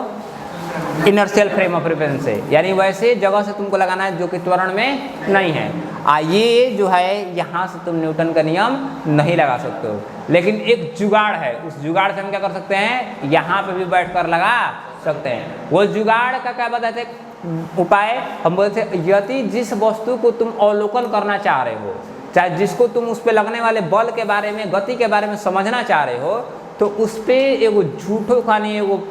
इनर्शियल फ्रेम ऑफ रेफरेंस से, यानी वैसे जगह से तुमको लगाना है जो कि त्वरण में नहीं है। ये जो है यहाँ से तुम न्यूटन का नियम नहीं लगा सकते हो, लेकिन एक जुगाड़ है, उस जुगाड़ से हम क्या कर सकते हैं, यहाँ पे भी बैठ कर लगा सकते हैं। वो जुगाड़ का क्या बताते उपाय, हम बोलते थे यदि जिस वस्तु को तुम अवलोकन करना चाह रहे हो, चाहे जिसको तुम उस पर लगने वाले बल के बारे में, गति के बारे में समझना चाह रहे हो, तो उस पर एगो झूठो खानी एगो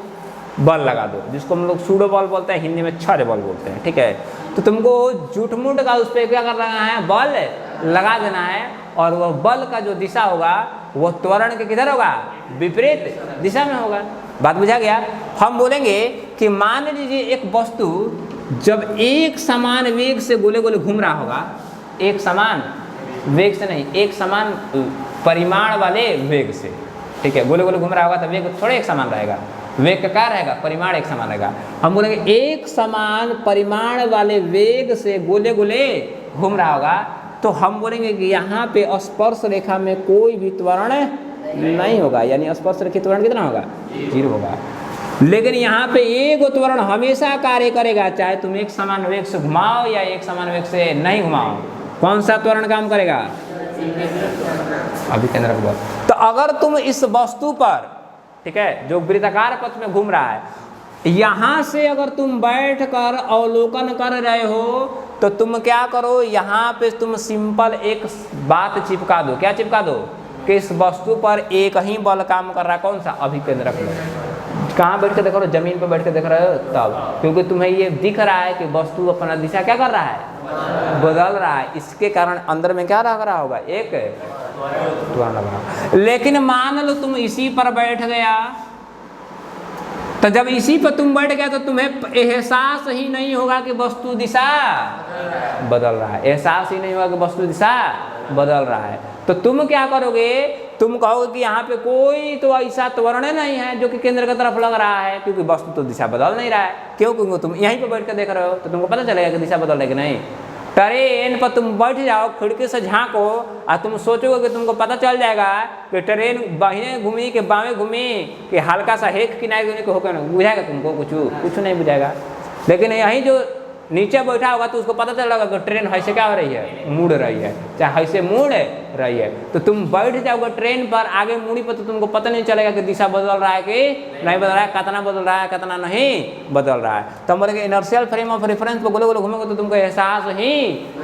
बल लगा दो, जिसको हम लोग सूडो बल बोलते हैं, हिंदी में छड़ बल बोलते हैं, ठीक है। तो तुमको झूठ मूठ का उस पर क्या करना है, बल लगा देना है, और वह बल का जो दिशा होगा वह त्वरण के किधर होगा, विपरीत दिशा में होगा। बात बुझा गया। हम बोलेंगे कि मान लीजिए एक वस्तु जब एक समान वेग से गोले गोले घूम रहा होगा, एक समान वेग से नहीं, एक समान परिमाण वाले वेग से, ठीक है, गोले गोले घूम रहा होगा तो वेग थोड़ा एक समान रहेगा, वेग का क्या रहेगा, परिमाण एक समान रहेगा। हम बोलेंगे एक समान परिमाण वाले वेग से गोले गोले घूम रहा होगा, तो हम बोलेंगे कि यहाँ पे स्पर्श रेखा में कोई भी त्वरण नहीं होगा, यानी स्पर्श रेखा त्वरण कितना होगा, 0 होगा। लेकिन यहाँ पे एक त्वरण हमेशा कार्य करेगा, चाहे तुम एक समान वेग से घुमाओ या एक समान वेग से नहीं घुमाओ। कौन सा त्वरण काम करेगा, अभिकेंद्रक बल। तो अगर तुम इस वस्तु पर, ठीक है, जो वृत्ताकार पथ में घूम रहा है, यहाँ से अगर तुम बैठ कर अवलोकन कर रहे हो, तो तुम क्या करो, यहाँ पे तुम सिंपल एक बात चिपका दो। क्या चिपका दो, कि इस वस्तु पर एक ही बल काम कर रहा है, कौन सा, अभिकेंद्रक बल। कहाँ बैठ के देख रहे हो, जमीन पर बैठ के देख रहे हो तब, क्योंकि तुम्हें ये दिख रहा है कि वस्तु अपना दिशा क्या कर रहा है, बदल रहा है, इसके कारण अंदर में क्या लग रहा होगा, एक त्वरण लग रहा। लेकिन मान लो तुम इसी पर बैठ गया, तो जब इसी पर तुम बैठ गया तो तुम्हें एहसास ही नहीं होगा कि वस्तु दिशा बदल रहा है, एहसास ही नहीं होगा कि वस्तु दिशा बदल रहा है। तो तुम क्या करोगे, तुम कहोगे कि यहाँ पे कोई तो ऐसा त्वरण नहीं है जो कि केंद्र की तरफ लग रहा है, क्योंकि वस्तु तो दिशा बदल नहीं रहा है। क्यों, क्योंकि तुम यहीं पे बैठ कर देख रहे हो, तो तुमको पता चलेगा कि दिशा बदल रही है कि नहीं। ट्रेन पर तुम बैठ जाओ, खिड़की से झांको, और तुम सोचोगे कि तुमको पता चल जाएगा कि ट्रेन बाहिने घूमी कि बाएं घूमी कि हल्का सा हेक किनारे को होकर बुझाएगा, तुमको कुछ नहीं बुझाएगा। लेकिन यहीं जो नीचे बैठा होगा तो उसको पता चलेगा कि ट्रेन ऐसे क्या हो रही है, मुड़ रही है, चाहे ऐसे मुड़ रही है। तो तुम बैठ जाओगे ट्रेन पर, आगे मुड़ी पर, तो तुमको पता नहीं चलेगा कि दिशा बदल रहा है कि नहीं बदल रहा है, कितना बदल रहा है कितना नहीं बदल रहा है। तो हम बोलेंगे इनर्शियल फ्रेम ऑफ रेफरेंस पर गोले गोले घूमोगे तो तुमको एहसास ही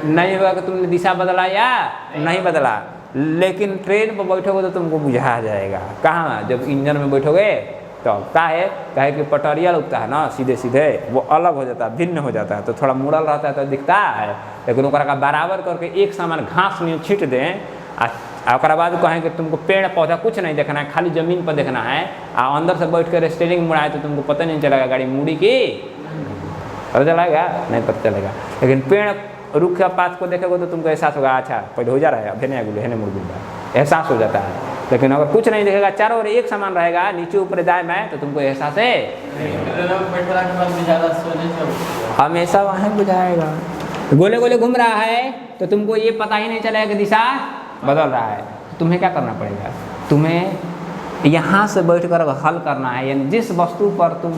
नहीं होगा कि तुमने दिशा बदला या नहीं बदला। लेकिन ट्रेन पर बैठोगे तो तुमको बुझा जाएगा। कहाँ, जब इंजन में बैठोगे तो क्या है, कहे कि पटरिया लगता है ना सीधे सीधे, वो अलग हो जाता है, भिन्न हो जाता है, तो थोड़ा मुड़ल रहता है तो दिखता है। लेकिन ओकरा का बराबर करके एक समान घास में छीट दें, और बाद कहें कि तुमको पेड़ पौधा कुछ नहीं देखना है, खाली जमीन पर देखना है, और अंदर से बैठ कर स्टीयरिंग मुड़ाए तो तुमको पता नहीं चलेगा गाड़ी मुड़ी की, पता चलेगा नहीं पता चलेगा। लेकिन पेड़ रुख पात को देखोगे तो तुमको एहसास होगा, अच्छा पहले हो जा रहा है, अब नहीं गुले है मुड़ गुला, एहसास हो जाता है। लेकिन अगर कुछ नहीं देखेगा, चारों ओर एक समान रहेगा, नीचे ऊपर दाएं बाएं, तो तुमको एहसास है हमेशा वहाँ बुझाएगा। गोले गोले घूम रहा है तो तुमको ये पता ही नहीं चलेगा कि दिशा बदल रहा है। तुम्हें क्या करना पड़ेगा, तुम्हें यहाँ से बैठ कर हल करना है, यानी जिस वस्तु पर तुम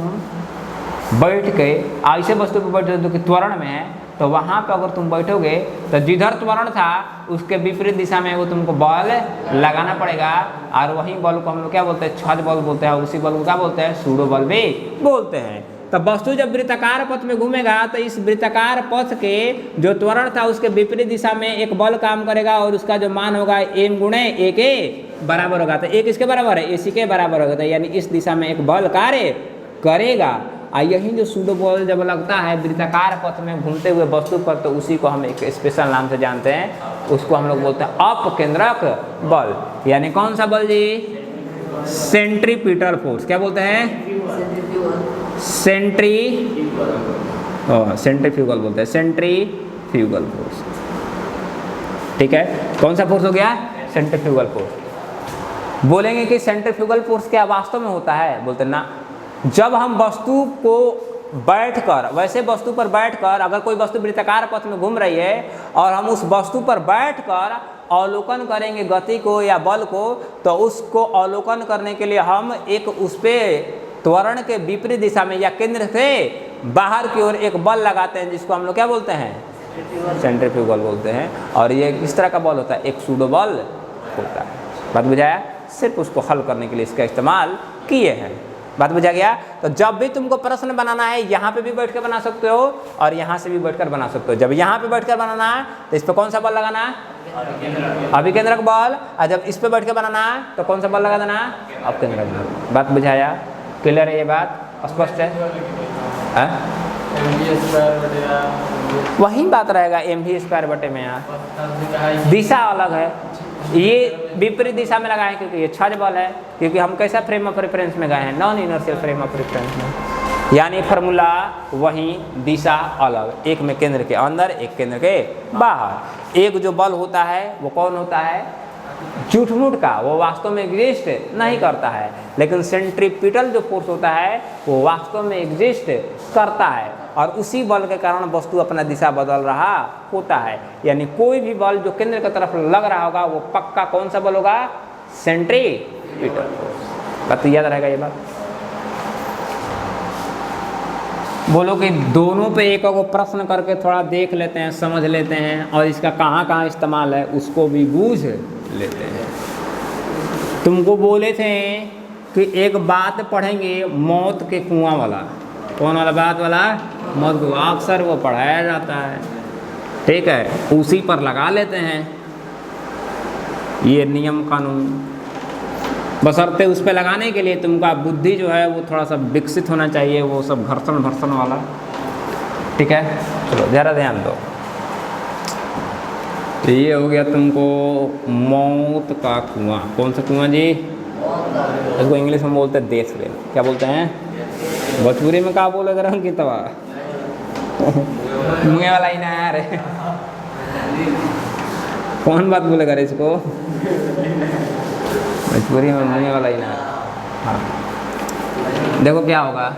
बैठ के, ऐसे वस्तु पर बैठे जो कि त्वरण में है, तो वहाँ पर अगर तुम बैठोगे तो जिधर त्वरण था उसके विपरीत दिशा में वो तुमको बल लगाना पड़ेगा, और वही बल को हम लोग क्या बोलते हैं, छद बल बोलते हैं, उसी बल को क्या बोलते हैं, सूडो बल भी बोलते हैं। तो वस्तु जब वृत्ताकार पथ में घूमेगा तो इस वृत्ताकार पथ के जो त्वरण था उसके विपरीत दिशा में एक बल काम करेगा, और उसका जो मान होगा m गुणे a के बराबर होगा। तो एक इसके बराबर है, ac के बराबर होगा, तो यानी इस दिशा में एक बल कार्य करेगा। और यही जो सूडो बल जब लगता है वृत्ताकार पथ में घूमते हुए वस्तु पर, तो उसी को हम एक स्पेशल नाम से जानते हैं, उसको हम लोग बोलते हैं अपकेंद्रक बल। यानी कौन सा बल जी, सेंट्रीपिटल फोर्स। क्या बोलते हैं, सेंट्रीफ्यूगल बोलते हैं, सेंट्रीफ्यूगल फोर्स। ठीक है, कौन सा फोर्स हो गया, सेंट्रीफ्यूगल फोर्स। बोलेंगे कि सेंट्रीफ्यूगल फोर्स क्या वास्तव में होता है, बोलते हैं ना, जब हम वस्तु को बैठकर, वैसे वस्तु पर बैठकर, अगर कोई वस्तु वृत्ताकार पथ में घूम रही है और हम उस वस्तु पर बैठकर अवलोकन करेंगे गति को या बल को, तो उसको अवलोकन करने के लिए हम एक उस पर त्वरण के विपरीत दिशा में या केंद्र से बाहर की ओर एक बल लगाते हैं, जिसको हम लोग क्या बोलते हैं, सेंट्रीफ्यूगल बोलते हैं। और ये किस तरह का बल होता है, एक सूडो बल होता है। बात बुझाया? सिर्फ उसको हल करने के लिए इसका इस्तेमाल किए हैं। बात बुझा गया? तो जब भी तुमको प्रश्न बनाना है, यहाँ पे भी बैठ कर बना सकते हो और यहाँ से भी बैठकर बना सकते हो। जब यहाँ पे बैठकर बनाना है तो इस पर कौन सा बल लगाना है, अभिकेंद्रक बल। और जब इस पे बैठ के बनाना है तो कौन सा बल लगा देना है, अपकेंद्रक बल। बात बुझाया? क्लियर है? ये बात स्पष्ट है? वही बात रहेगा mv² बटे में। यहाँ दिशा अलग है, ये विपरीत दिशा में लगाए क्योंकि ये छज बल है, क्योंकि हम कैसा फ्रेम ऑफ रेफरेंस में गए हैं, non inertial frame of reference में। यानी फार्मूला वही, दिशा अलग, एक में केंद्र के अंदर, एक केंद्र के बाहर। एक जो बल होता है वो कौन होता है, झूठ-मूठ का, वो वास्तव में एग्जिस्ट नहीं करता है, लेकिन सेंट्रीपिटल जो फोर्स होता है वो वास्तव में एग्जिस्ट करता है, और उसी बल के कारण वस्तु अपना दिशा बदल रहा होता है। यानी कोई भी बल जो केंद्र की तरफ लग रहा होगा वो पक्का कौन सा बल होगा, सेंट्रीपिटल फोर्स। बात याद रहेगा ये बात? बोलो कि दोनों पे एक को प्रश्न करके थोड़ा देख लेते हैं, समझ लेते हैं, और इसका कहाँ कहाँ इस्तेमाल है उसको भी बूझ लेते हैं। तुमको बोले थे कि एक बात पढ़ेंगे मौत के कुआं वाला। कौन वाला बात वाला? मौत को अक्सर वो पढ़ाया जाता है, ठीक है, उसी पर लगा लेते हैं ये नियम कानून। बशर्ते उस पर लगाने के लिए तुमका बुद्धि जो है वो थोड़ा सा विकसित होना चाहिए, वो सब घर्षण भर्षण वाला, ठीक है। चलो ज़रा ध्यान दो। तो ये हो गया तुमको मौत का कुआं। कौन सा कुआं जी? इसको इंग्लिश में बोलते हैं डेथ वेल। क्या बोलते हैं? भोजपुरी में क्या बोले रंग की तवा मुँह वाला ही ना यार कौन बात बोलेगा इसको भोजपुरी में मुँह वाला ही ना। हाँ देखो क्या होगा,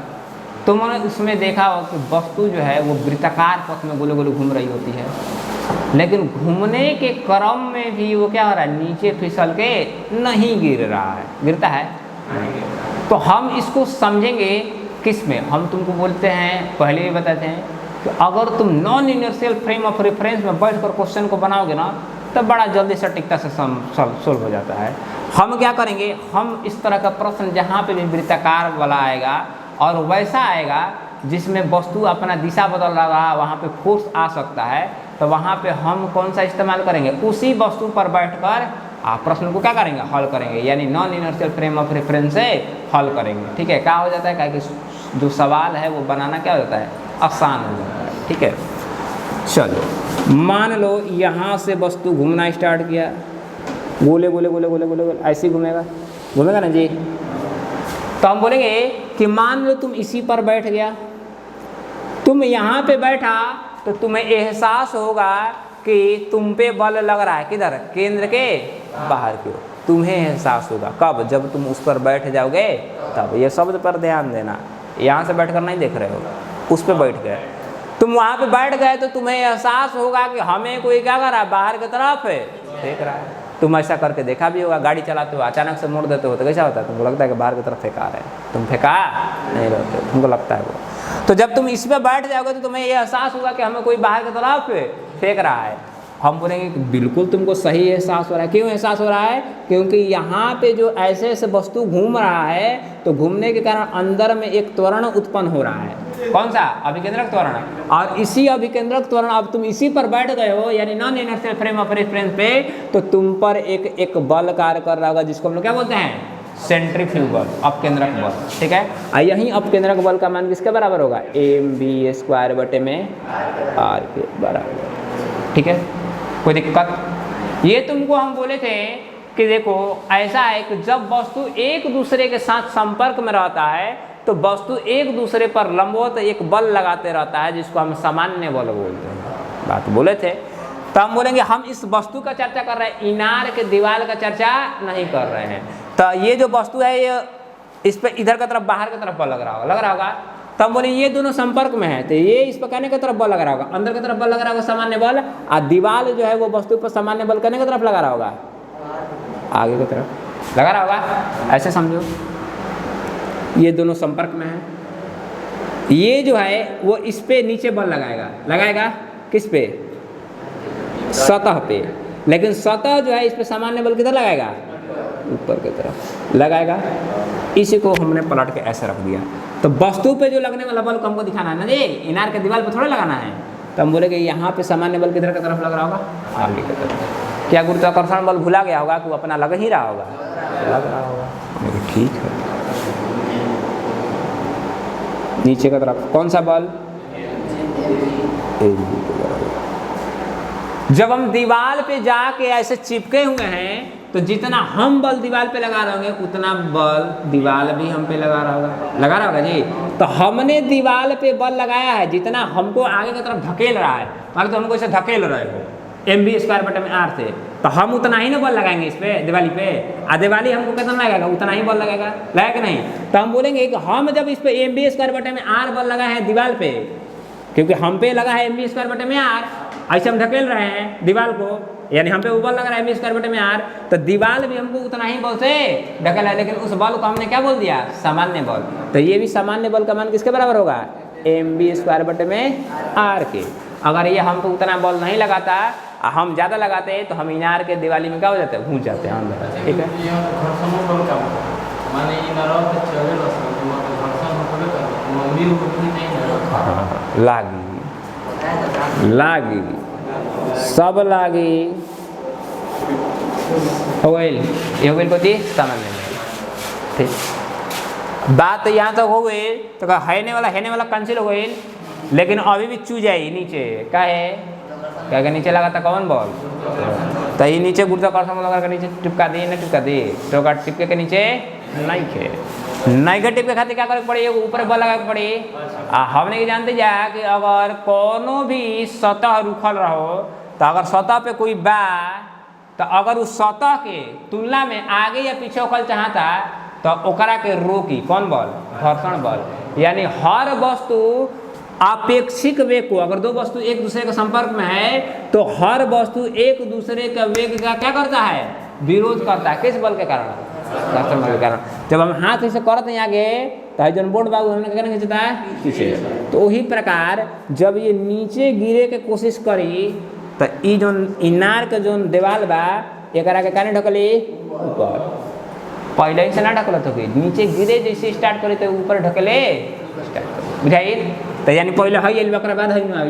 तुमने उसमें देखा हो कि वस्तु जो है वो वृत्ताकार पथ में गोले गोले घूम रही होती है, लेकिन घूमने के क्रम में भी वो क्या हो रहा है, नीचे फिसल के नहीं गिर रहा है। गिरता है? तो हम इसको समझेंगे किस में? हम तुमको बोलते हैं, पहले ही बताते हैं कि अगर तुम non inertial frame of reference में बैठकर क्वेश्चन को बनाओगे ना तब बड़ा जल्दी सटीकता से सोल्व हो जाता है। हम क्या करेंगे, हम इस तरह का प्रश्न जहाँ पे भी वृत्ताकार वाला आएगा और वैसा आएगा जिसमें वस्तु अपना दिशा बदल रहा है, वहाँ पे फोर्स आ सकता है, तो वहाँ पे हम कौन सा इस्तेमाल करेंगे, उसी वस्तु पर बैठकर आप प्रश्न को क्या करेंगे, हल करेंगे, यानी non inertial frame of reference से हल करेंगे। ठीक है, क्या हो जाता है, क्या कि जो सवाल है वो बनाना क्या हो जाता है, आसान हो जाता है। ठीक है, चलो मान लो यहाँ से वस्तु घूमना स्टार्ट किया, गोले गोले गोले गोले गोले गोले ऐसे ही घूमेगा ना जी। तो हम बोलेंगे कि मान लो तुम इसी पर बैठ गया, तुम यहाँ पे बैठा तो तुम्हें एहसास होगा कि तुम पे बल लग रहा है, किधर, केंद्र के बाहर की ओर। तुम्हें एहसास होगा कब, जब तुम उस पर बैठ जाओगे तब। ये शब्द पर ध्यान देना, यहाँ से बैठकर नहीं देख रहे हो, उस पर बैठ गए, तुम वहाँ पे बैठ गए तो तुम्हें एहसास होगा कि हमें कोई क्या कर रहा है, बाहर की तरफ देख रहा है। तुम ऐसा करके देखा भी होगा, गाड़ी चलाते हो अचानक से मोड़ देते हो तो कैसा होता है, तुमको लगता है कि बाहर की तरफ फेंका रहे हैं, तुम फेंका नहीं रहते, तुमको लगता है वो। तो जब तुम इस पर बैठ जाओगे तो तुम्हें ये एहसास होगा कि हमें कोई बाहर की तरफ फेंक रहा है। हम बोलेंगे कि बिल्कुल तुमको सही एहसास हो रहा है। क्यों एहसास हो रहा है, क्योंकि यहाँ पे जो ऐसे ऐसे वस्तु घूम रहा है तो घूमने के कारण अंदर में एक त्वरण उत्पन्न हो रहा है। कौन सा, अभिकेंद्रक त्वरण। और इसी अभिकेंद्रक त्वरण, अब तुम इसी पर बैठ गए हो यानी non inertial frame of reference पे, तो तुम पर एक बल कार्य कर रहा होगा जिसको हम लोग क्या बोलते हैं, सेंट्रीफ्यूगल, अपकेंद्रक बल। ठीक है, यही अपकेंद्रक बल का मान किसके बराबर होगा, mv² बटे में r के बराबर। ठीक है, कोई दिक्कत। ये तुमको हम बोले थे कि देखो ऐसा है कि जब वस्तु एक दूसरे के साथ संपर्क में रहता है तो वस्तु एक दूसरे पर लंबवत एक बल लगाते रहता है जिसको हम सामान्य बल बोलते हैं। बात बोले थे। तो हम बोलेंगे हम इस वस्तु का चर्चा कर रहे हैं, इनार के दीवार का चर्चा नहीं कर रहे हैं। तो ये जो वस्तु है ये इस पर इधर की तरफ बाहर की तरफ बल लग रहा होगा, तब बोले ये दोनों संपर्क में है, तो ये इस पर कहने की तरफ बल लगा रहा होगा, अंदर की तरफ बल लगा रहा होगा सामान्य बल, और दीवार जो है वो वस्तु पर सामान्य बल करने की तरफ लगा रहा होगा, आगे की तरफ लगा रहा होगा। ऐसे समझो ये दोनों संपर्क में है, ये जो है वो इस पे नीचे बल लगाएगा किस पे, सतह पे, लेकिन सतह जो है इस पे सामान्य बल किधर लगाएगा, ऊपर की तरफ लगाएगा। इसी को हमने पलट के ऐसे रख दिया। तो वस्तु पे जो लगने वाला बल को हमको दिखाना है ना जी, इनार के दीवार पे थोड़ा लगाना है। तो हम बोले कि यहाँ पे सामान्य बल किधर की तरफ लग रहा होगा, आगे की तरफ। क्या गुरुत्वाकर्षण बल भुला गया होगा कि वो अपना लग ही रहा होगा, लग रहा होगा, ठीक है। नीचे की तरफ कौन सा बल, जब हम दीवार पे जाके ऐसे चिपके हुए हैं तो जितना हम बल दीवार पे लगा रहे होंगे उतना बल दीवार भी हम पे लगा रहा होगा जी। तो हमने दीवार पे बल लगाया है, जितना हमको आगे की तरफ धकेल रहा है, अगर तो हमको इसे धकेल रहे हो mv²/r से, तो हम उतना ही ना बल लगाएंगे इस पे दिवाली पे, और दिवाली हमको कितना लगेगा, उतना ही बल लगेगा कि नहीं। तो हम बोलेंगे कि हम जब इस पे mv²/r बल लगा है दीवार पे, क्योंकि हम पे लगा है mv²/r, ऐसे हम धकेल रहे हैं दीवार को, यानी हम पे वो बल लग रहा है mv²/r, तो दीवार भी हमको उतना ही बल से धकेला है, लेकिन उस बल को हमने क्या बोल दिया, सामान्य बल। तो ये भी सामान्य बल का मान किसके बराबर होगा, mv²/r के। अगर ये हम पे उतना बल नहीं लगाता, हम ज़्यादा लगाते तो हम इनार के दिवाली में क्या हो जाते, घूम जाते हैं अंदर, ठीक है। लागी सब लागी हो गई, ये हो गई कथी, सामान्य ठीक। बात तो यहाँ तक हो गई, तो हैने वाला कैंसिल हो गई, लेकिन अभी भी चू जाए नीचे, क्या है, क्या के नीचे लगा था कौन बॉल, तो ये नीचे गुरुत्वाकर्षण बल लगा के नीचे टिपका दी ना, टिपका दी तो टिपके के नीचे नहीं के टिपके खातिर क्या करे पड़ी, ऊपर बल लगा के पड़ी। हमने ये जानते जा कि अगर कोनो भी सतह रुखल रहो, तो अगर सतह पे कोई बा, तो अगर उस सतह के तुलना में आगे या पीछे उखल चाहता, तो ओकरा के रोकी कौन बल, घर्षण बल। यानी हर वस्तु आपेक्षिक वेग को, अगर दो वस्तु एक दूसरे के संपर्क में है, तो हर वस्तु एक दूसरे का वेग का क्या करता है, विरोध करता है। किस बल के कारण, घर्षण बल के कारण। जब हम हाथ से करते हैं आगे, तो जो बोर्ड बाबू हमने क्या खींचता है, पीछे। तो वही प्रकार जब ये नीचे गिरे के कोशिश करी, तो ये जो इनार के जो दीवार बा, एकरा के कारण ढकली ऊपर, पहले ही से ना ढकलत होगी, नीचे गिरे जैसे स्टार्ट करे तो ऊपर ढकले बुझाइए। तो यानी पहले है ओकरा बाद है ना,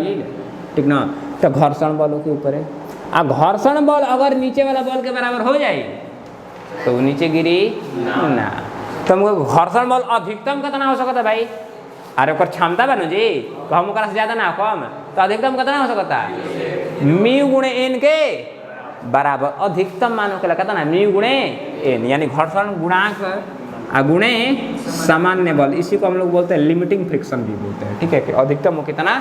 ठीक ना। तो घर्षण बल के ऊपर है, आ घर्षण बल अगर नीचे वाला बल के बराबर हो जाए तो वो नीचे गिरी ना। तो हमको घर्षण बल अधिकतम कितना हो सकता है भाई, अरे ओकर क्षमता बनो जी, तो हम ओकरा से ज़्यादा ना कम, तो अधिकतम कितना हो सकता है, म्यू गुणे एन के बराबर अधिकतम मान के कितना, म्यू गुणे एन, यानी घर्षण गुणांक गुणे सामान्य बल। इसी को हम लोग बोलते हैं लिमिटिंग फ्रिक्शन भी बोलते हैं, ठीक है। कि अधिकतम वो कितना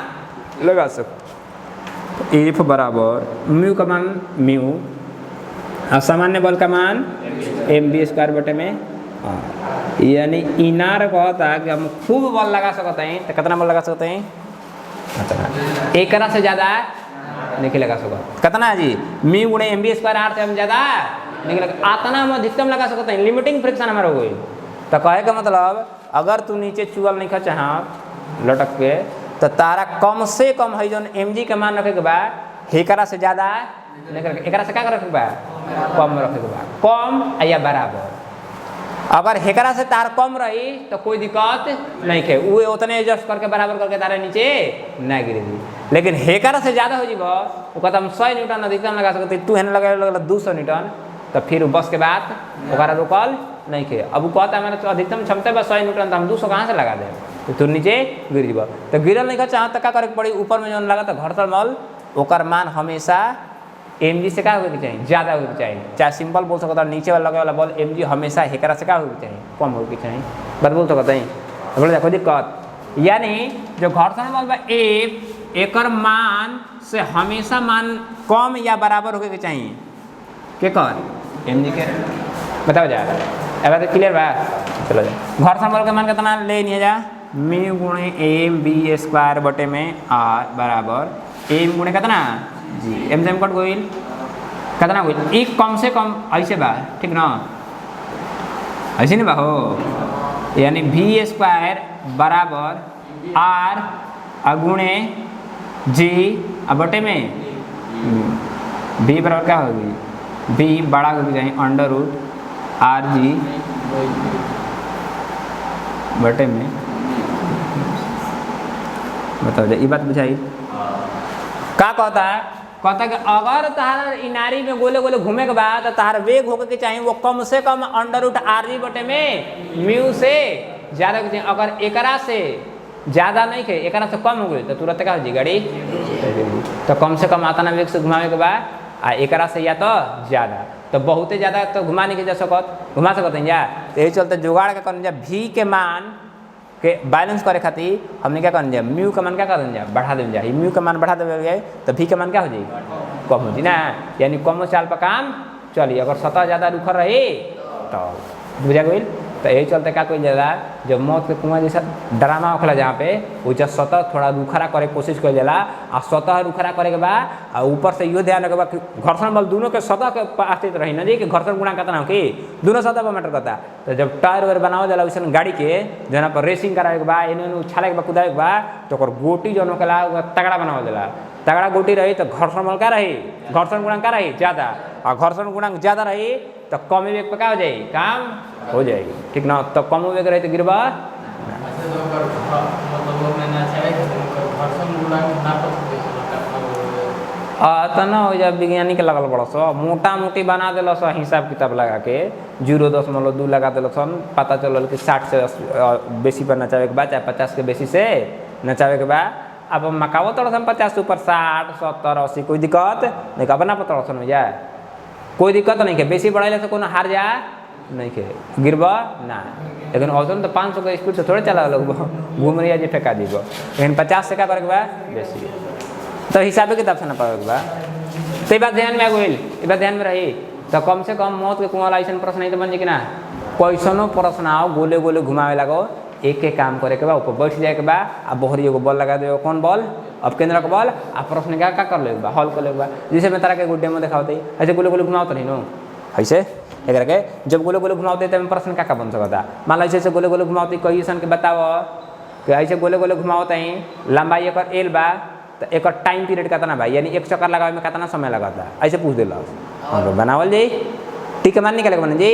लगा सकते, एफ बराबर म्यू का मान म्यू, और सामान्य बल का मान mv²/r। यानी इनार कहता कि हम खूब बल लगा सकते हैं, तो कितना बल लगा सकते हैं, एक से ज़्यादा नहीं लगा सकता। कितना जी, म्यू गुणे mv²/r से हम ज़्यादा नहीं लगा, आतना हम अधिकतम लगा सकते हैं, लिमिटिंग फ्रिक्शन हमारा हो गई। तो कहे का मतलब अगर तू नीचे चुअल नहीं खा चाह लटक के, तो तारा कम से कम है जो mg के मान रखे के बाद एकरा से ज़्यादा नहीं रखे, एकरा से क्या रखे के बाद कम रखे के बाद, कम या बराबर। अगर हेकरा से तार कम रही तो कोई दिक्कत नहीं है, वो उतने एडजस्ट करके बराबर करके तारा नीचे नहीं गिरेगी। लेकिन हेकरा से ज़्यादा हो जीव वो कहता हम 100 न्यूटन अधिकतम लगा सकते, तू हेने लगा 200 न्यूटन, तो फिर बस के बाद ओकरा रोकल नहीं खे। अब वो कहता हमारे अधिकतम क्षमता बस 100 न्यूटन, तो हम 200 कहाँ से लगा दें, तो तू नीचे गिर जीव। तो गिरल नहीं चाह तो क्या करे पड़ी, ऊपर में जो लगा तो घर्षण बल ओकर मान हमेशा mg से क्या होगा चाहिए, ज़्यादा होगा चाहिए। चाहे सिंपल बोल सकता है नीचे वाला लगे वाला बल mg हमेशा हेकरा से क्या होगा चाहिए, कम होगा चाहिए, बात बोल सकता है, बोले देखो दिक्कत। यानी जो घर्षण बल बा एकर मान से हमेशा मान कम या बराबर होके चाहिए के कर mg के, बताओ जा अब तो क्लियर बा। चलो जा, घर्षण बल का मान कितना ले नहीं जा म्यू गुणे एम बी स्क्वायर बटे में आर बराबर एम गुणे कितना जी एम से एम कट गई कितना गई एक कम से कम ऐसे बा ठीक ना ऐसे नहीं बा हो यानी भी स्क्वायर बराबर आर गुणे जी बटे में बी बराबर क्या होगी बी बड़ा हो जाए अंडर रूट आर जी बटे में बताओ ये बात बुझाई का कहता है कि अगर तहार इनारी में गोले गोले घूमे के बाद तो तहार वेग होके के चाहिए वो कम से कम अंडर रूट आर जी बटे में म्यू से ज़्यादा के चाहिए अगर एकरा से ज़्यादा नहीं खे एकरा से कम हो गई तो तुरंत क्या हो जी गाड़ी तो कम से कम आता ना वेग से घुमावे के बाद आ एकरा से या तो ज़्यादा तो बहुते ज़्यादा तो घुमा नहीं के जा सकत घुमा सकते हैं या तो यही चलते जुगाड़ का करना भी के मान के बैलेंस करे खातिर हमने क्या करना म्यू का मान क्या कर दें बढ़ा दें जा म्यू का मान बढ़ा देंगे तो भी का मान क्या हो जाए कम हो जाए ना यानी कम चाल पर काम चलिए अगर सतह ज़्यादा रुखर रही तो बुझा गई तो यही चलते क्या कोई ज़्यादा जब मौत के कुआं जैसा ड्रामा होखला जहाँ पे वो जब सतह थोड़ा रुखरा करे कोशिश कर जाला आ सतह रुखरा करे के बाद आ ऊपर से यो ध्यान रखे बा घर्षण बल दोनों के सतह के आश्रित रही ना जी कि घर्षण गुणांक कितना हो कि दोनों सतह पर मैटर करता तो जब टायर वायर बनावल जाला वैसे गाड़ी के जहाँ पर रेसिंग करावे के बा एने उछाले के बा कुदावे के बा तो ओकर गोटी जौन होखेला तगड़ा बनावल जाला तगड़ा गोटी रही तो घर्षण बल क्या रही घर्षण गुणांक क्या रही ज़्यादा और घर्षण गुणांक ज़्यादा रही तो कम वेग पे क्या हो जाए काम हो जाएगी ठीक ना तो कम वेग रही तो गिरबा तो ना हो जाए वैज्ञानिक लगल बड़ा सो मोटा मोटी बना दिल सो हिसाब किताब लगा के 0.2 लगा दिल सन पता चलल कि 60 से बेसी पर नचावे के बाद चाहे 50 के बेसी से नचावे के बाद अब मकावो तोड़ सन 50 ऊपर 60 70 80 कोई दिक्कत नहीं का बना पता सन हो जाए कोई दिक्कत नहीं के बेसी बढ़ाइले से कोनो हार जा नहीं के गिरबा ना लेकिन औसतन तो 500 के स्पीड से थोड़े चला लोग घूम रही है जी फेंका दीबो लेकिन 50 से क्या करे के बा बेसी तो हिसाबे किताब से ना पावे के बा तो ये बात ध्यान में आ गई ये बात ध्यान में रही तो कम से कम मौत के कुआं ऐसा प्रश्न नहीं तो बन जाए कि ना कैसनो प्रश्न आओ गोले गोले घुमावे लगो एक एक काम करे के बा ऊपर बैठ जाए के बा आ बहरी एगो बॉल लगा दे कौन बॉल अब केंद्र का बॉल आ प्रश्न क्या कर ले बा हल कर ले बा जैसे मैं तारा के गुड्डे में दिखावते ऐसे गोले गोले घुमावत नहीं नो ऐसे एक के जब गोले गोले घुमावते तो प्रश्न क्या बन सकता मान लो ऐसे गोले गोले घुमावते कई सन के बताओ कि ऐसे गोले गोले घुमावत ही लंबाई एक एल बा तो एक टाइम पीरियड कितना बा यानी एक चक्कर लगावे में कितना समय लगाता ऐसे पूछ दिल बनावल जी टी के मान निकले बने जी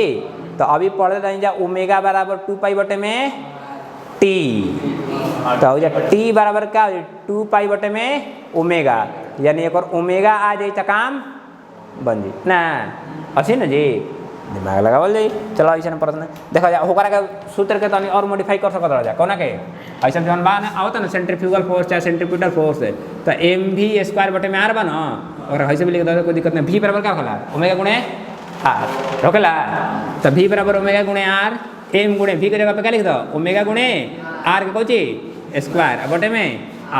तो अभी पढ़े रही जा ओमेगा बराबर 2 पाई बटे में टी तो हो जाए टी बराबर क्या हो जाए 2 पाई बटे में ओमेगा यानी एक और ओमेगा आ जाए तो काम बन जी ना अच्छी ना जी दिमाग लगावल जाए चलो ऐसा प्रश्न देखा जाए होकरा के सूत्र के तनी और मॉडिफाई कर सकत रह जा कोना के ऐसा जौन बा ना आवत ना सेंट्रीफ्यूगल फोर्स चाहे सेंट्रीपिटल फोर्स तो एम भी स्क्वायर बटे में आर बा ना और ऐसे भी लिख दो कोई दिक्कत नहीं भी बराबर क्या होला ओमेगा गुणे आर रोकेला तो भी बराबर ओमेगा गुणे आर एम गुणे भी के जगह पे क्या लिख दो ओमेगा गुणे आर के कोची स्क्वायर बटे में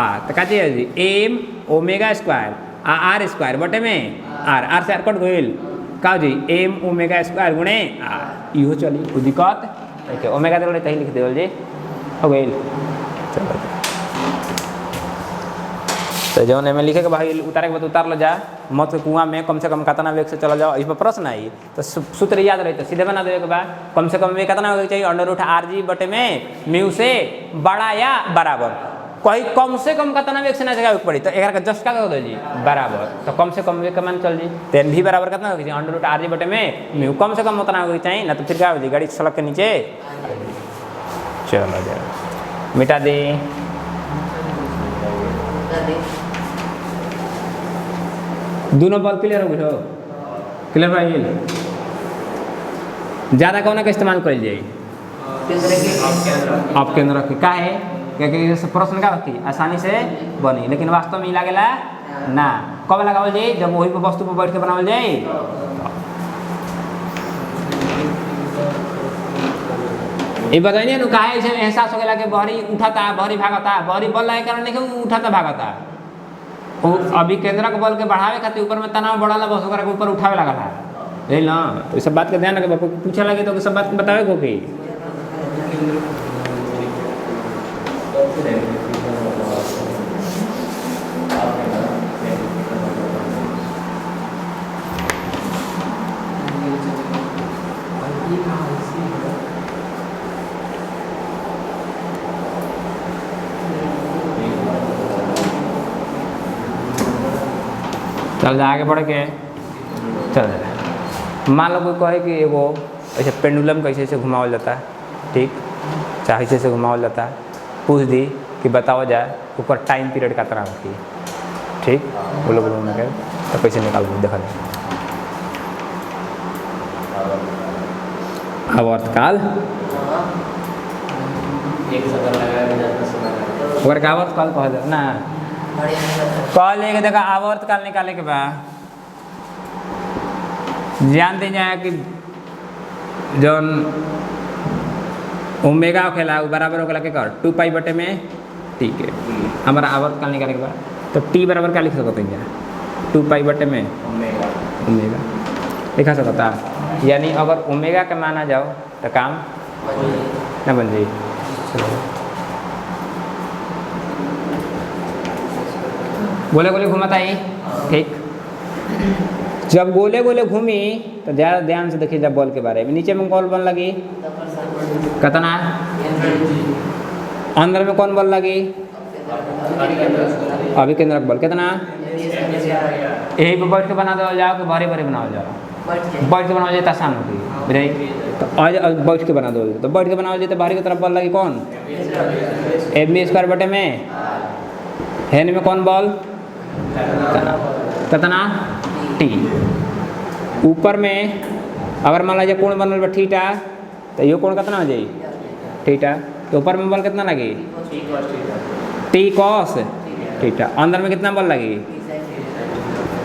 आर तो का चाहिए m omega square r square बटे में आर से आर कट गइल का जी एम ओमेगा स्क्वायर गुणे आर इहो चली कोई दिक्कत ओके ओमेगा दे तही लिख देवल जी हो गइल चलो तो जौन में लिखे के भाई उतारे के बाद उतार लो जा मत के कुआं में कम से कम कितना वेग से चला जाओ इस पर प्रश्न आई तो सूत्र याद रही तो सीधे बना देवे के बाद कम से कम वेग कितना होगा चाहिए अंडर रूट आर जी बटे में म्यू से बड़ा या बराबर कोई कम से कम कितना वेग से ना जगह पड़ी तो एक जस्ट का कर दो जी बराबर तो कम से कम वेग का मान चल जी तो भी बराबर कितना होगा अंडर रूट आर जी बटे में म्यू कम से कम उतना होगा चाहिए ना तो फिर क्या होगी गाड़ी सड़क के नीचे चलो जा मिटा दे दोनों बॉल क्लियर हो गए क्लियर भाई ज़्यादा कौन का इस्तेमाल कर जाए आप केंद्र रखे का है क्योंकि प्रश्न का होती आसानी से बनी लेकिन वास्तव में लगेला ना कब लगावल जाए जब वही पे वस्तु पर बैठ के बनावल जाए ये बताइए ना कहा ऐसे एहसास हो गया कि बहरी उठाता बहरी भागता बहरी बल लगे कारण नहीं उठाता भागता अभी केंद्र के बल के बढ़ावे खातिर ऊपर में तनाव बढ़ला बस ओकरा के ऊपर उठावे लगल है यही ना तो सब बात के ध्यान रखे पूछे लगे तो सब बात बतावे को कि चल आगे बढ़ के चल। मान लो कोई कहे कि एगो ऐसे पेंडुलम कैसे ऐसे घुमावल जाता है, ठीक, चाहे ऐसे ऐसे घुमावल जाता है, पूछ दी कि बताओ जाए ऊपर टाइम पीरियड का तरह होती है, ठीक, वो लोग के तो कैसे निकाल देखा जाए। आवर्तकाल ओकर का आवर्तकाल कहल ना, कॉल लेके देखा आवर्तकाल निकाले के बाद जानते जाए कि जौन ओमेगा होखेला वो बराबर होखेला के कर 2 पाई बटे में टी के। हमारा आवर्तकाल निकाले के बाद तो टी बराबर क्या लिख सकते हैं, 2 पाई बटे में ओमेगा लिखा सकता। यानी अगर ओमेगा के माना जाओ तो काम ना बन जाए। गोले गोले घुमाता ही, ठीक, जब गोले गोले घूमी तो ज़्यादा ध्यान से देखिए। जब बॉल के बारे में नीचे में कौन बॉल लगी, कितना, अंदर में कौन बॉल लगी, अभी केंद्रक बॉल कितना, यही पे बैठ के बना दो जाओ कि बारी बारी बनाओ जाओ, बैठ के बनाओ जाए तो आसान होगी बुझाई। तो आज बैठ के बना दो तो बैठ के बनाओ जाए तो बाहरी की तरफ बॉल लगी कौन, mv² बटे में हेन में कौन बॉल कितना टी। ऊपर में अगर मान लीजिए कोण बनल बा थीटा तो ये कोण कितना हो जाए थीटा, तो ऊपर में बॉल कितना लगी टी कॉस थीटा, अंदर में कितना बॉल लगी।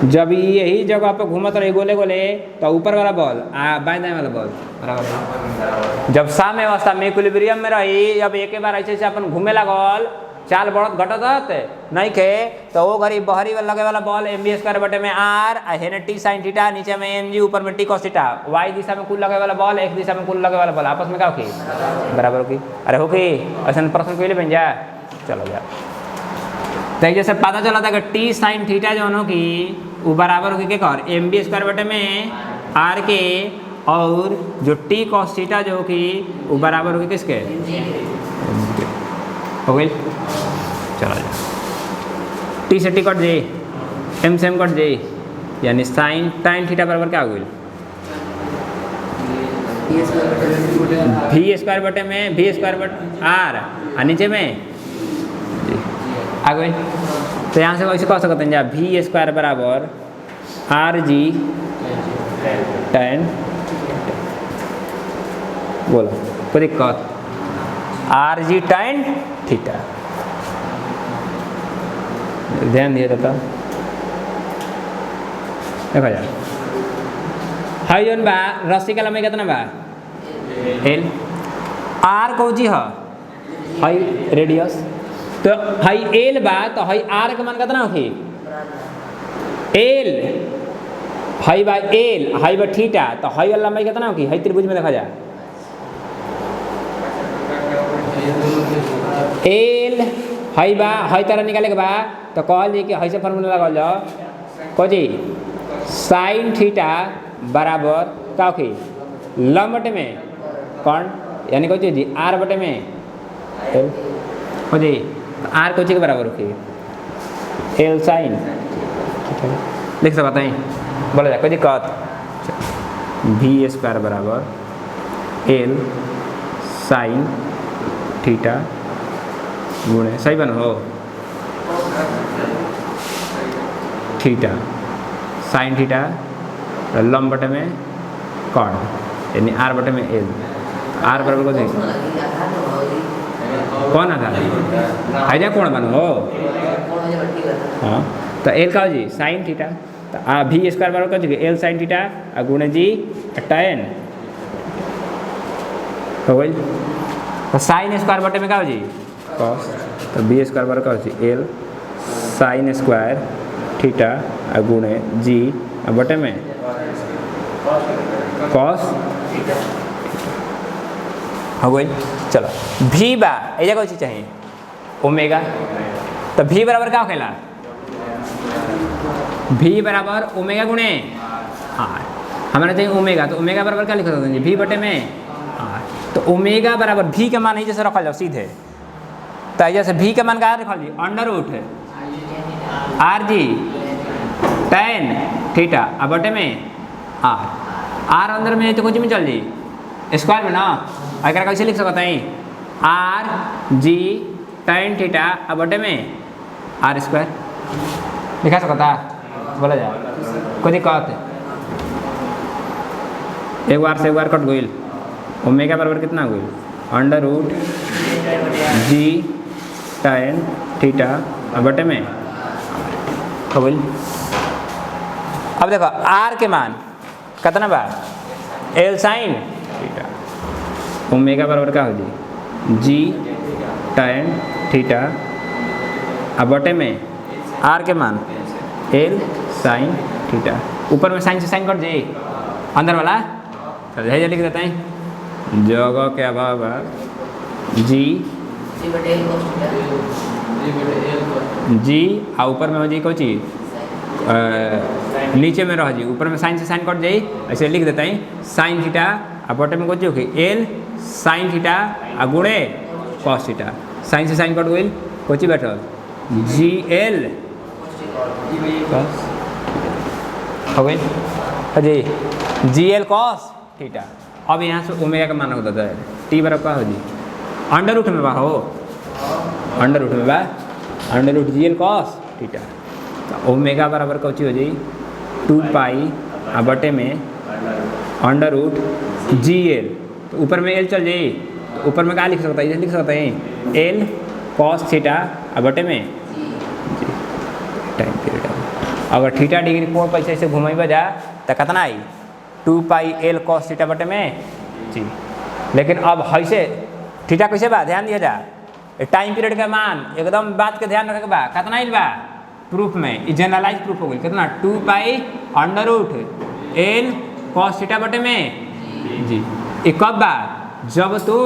जब यही जगह पे घूमत रही गोले गोले तो ऊपर वाला बॉल बाएं दाएं वाला बॉल बराबर। जब साम्य अवस्था में इक्विलिब्रियम में रही, जब एक बार ऐसे से अपन घूमे लगल चाल बढ़त घटत नहीं खे तो वो घड़ी बहरी लगे वाला बॉल mv² बटे में आर हेने टी साइन थीटा, नीचे में mg, ऊपर में टी कॉस थीटा। वाई दिशा में कुल लगे वाला बॉल, एक दिशा में कुल लगे वाला बॉल आपस में क्या होगी बराबर होगी। अरे होगी ऐसा प्रश्न कोई बन जाए। चलो जाए तो जैसे पता चला था कि टी साइन थीटा जो हो की वो बराबर होगी क्या कर mv² बटे में आर के, और जो टी कॉस थीटा जो कि वो बराबर होगी किसके, हो गई। चलो जा टी से टी कट जाए, एम से एम कट जाए, यानी साइन टाइन थीटा बराबर क्या हो गई v² बटे में v² बटे आर, और नीचे में आ गई। तो यहाँ से वैसे कह सकते हैं v² बराबर आर जी tan, बोलो कोई दिक्कत, आर जी tan थीटा। ध्यान दिया जाता देखो यार, हाई जोन बा रस्सी का लंबाई कितना बा एल, आर को जी हाई रेडियस, तो हाई एल बा तो हाई आर के मान कितना होगी एल, हाई बा एल, हाई बा थीटा, तो हाई वाला लंबाई कितना होगी, हाई त्रिभुज में देखा जाए एल हाई बा, हाई तरह निकाले के बा तो कहल जी कि हाई से फॉर्मूला लगा जाओ को जी साइन थीटा बराबर का होगी लंब बटे में कौन, यानी को जी आर बटे में एल हो जी, आर को जी के बराबर होगी एल साइन, लिख सकते हैं बोला जाए कोई दिक्कत। v² बराबर एल साइन थीटा गुणे सही बन हो थीटा साइन थीटा लंब बटे में कौन, यानी आर बटे में एल, आर बराबर को देखो कौन आता है जा कौन बन हो, हाँ तो एल का जी साइन थीटा, तो v² बराबर कर एल साइन थीटा और गुणे जी tan हो गई। तो sin² बटे में क्या हो जी कॉस, तो v² बराबर कर जी एल sin² थीटा और गुणे जी बटे में कॉस हो गई। चलो v बा ऐसा कोई चीज़ चाहिए ओमेगा, तो v बराबर क्या होखेला v बराबर ओमेगा गुणे आर, हमारा चाहिए ओमेगा, तो ओमेगा बराबर क्या लिख सकते हैं भी बटे में आर। तो ओमेगा बराबर भी का मान जैसे रखा जाओ सीधे, तो जैसे भी का मान क्या रखा g under root r g tan theta अब बटे में आर। आर अंदर में तो कुछ में चल जी स्क्वायर में ना, अगर कैसे लिख सकते हैं आर जी tan थीटा अब बटे में आर स्क्वायर लिखा सकता बोला जाए, कोई दिक्कत? एक बार से एक बार कट गई, ओमेगा बराबर कितना गई अंडर रूट जी tan थीटा अब बटे में हो गई। अब देखो आर के मान कितना बार एल साइन थीटा, ओमेगा बराबर क्या हो जी जी tan थीटा अब बटे में आर के मान एल साइन थीटा, ऊपर में साइन से साइन कट जाए अंदर वाला, तो जैसे लिख देते हैं जगह के अभाव जी जी आ ऊपर में हो जी कोई चीज नीचे में रह जी, ऊपर में साइन से साइन कट जाए, ऐसे लिख देते हैं साइन थीटा आ बटे में कुछ होगी एल साइन थीटा आ गुणे कॉस थीटा, साइन से साइन कट गई कोची बैठल जी एल हो गई जी जी एल कॉस थीटा। अब यहाँ से ओमेगा का मान होता है टी बराबर का हो जी अंडर रूट में बा हो अंडर रूट में बा under root g l cos theta, तो ओमेगा बराबर कौची हो जाई 2 पाई आ बटे में अंडर रूट जी एल, तो ऊपर में एल चल जाई, तो ऊपर में क्या लिख सकता है इधर लिख सकते हैं एल कॉस थीटा आ बटे में टाइम पीरियड। अगर थीटा डिग्री कोण पैसे से घुमेबा जा तो कितना आई 2 पाई एल कॉस थीटा बटे में जी। लेकिन अब ऐसे थीटा कैसे बा ध्यान दिया जा, टाइम पीरियड का मान एकदम बात के ध्यान रखे बा कितना आइल बा प्रूफ में जनरलाइज प्रूफ हो गई कितना 2 pi under root l cos theta बटे में जी। ये कब बा जब तू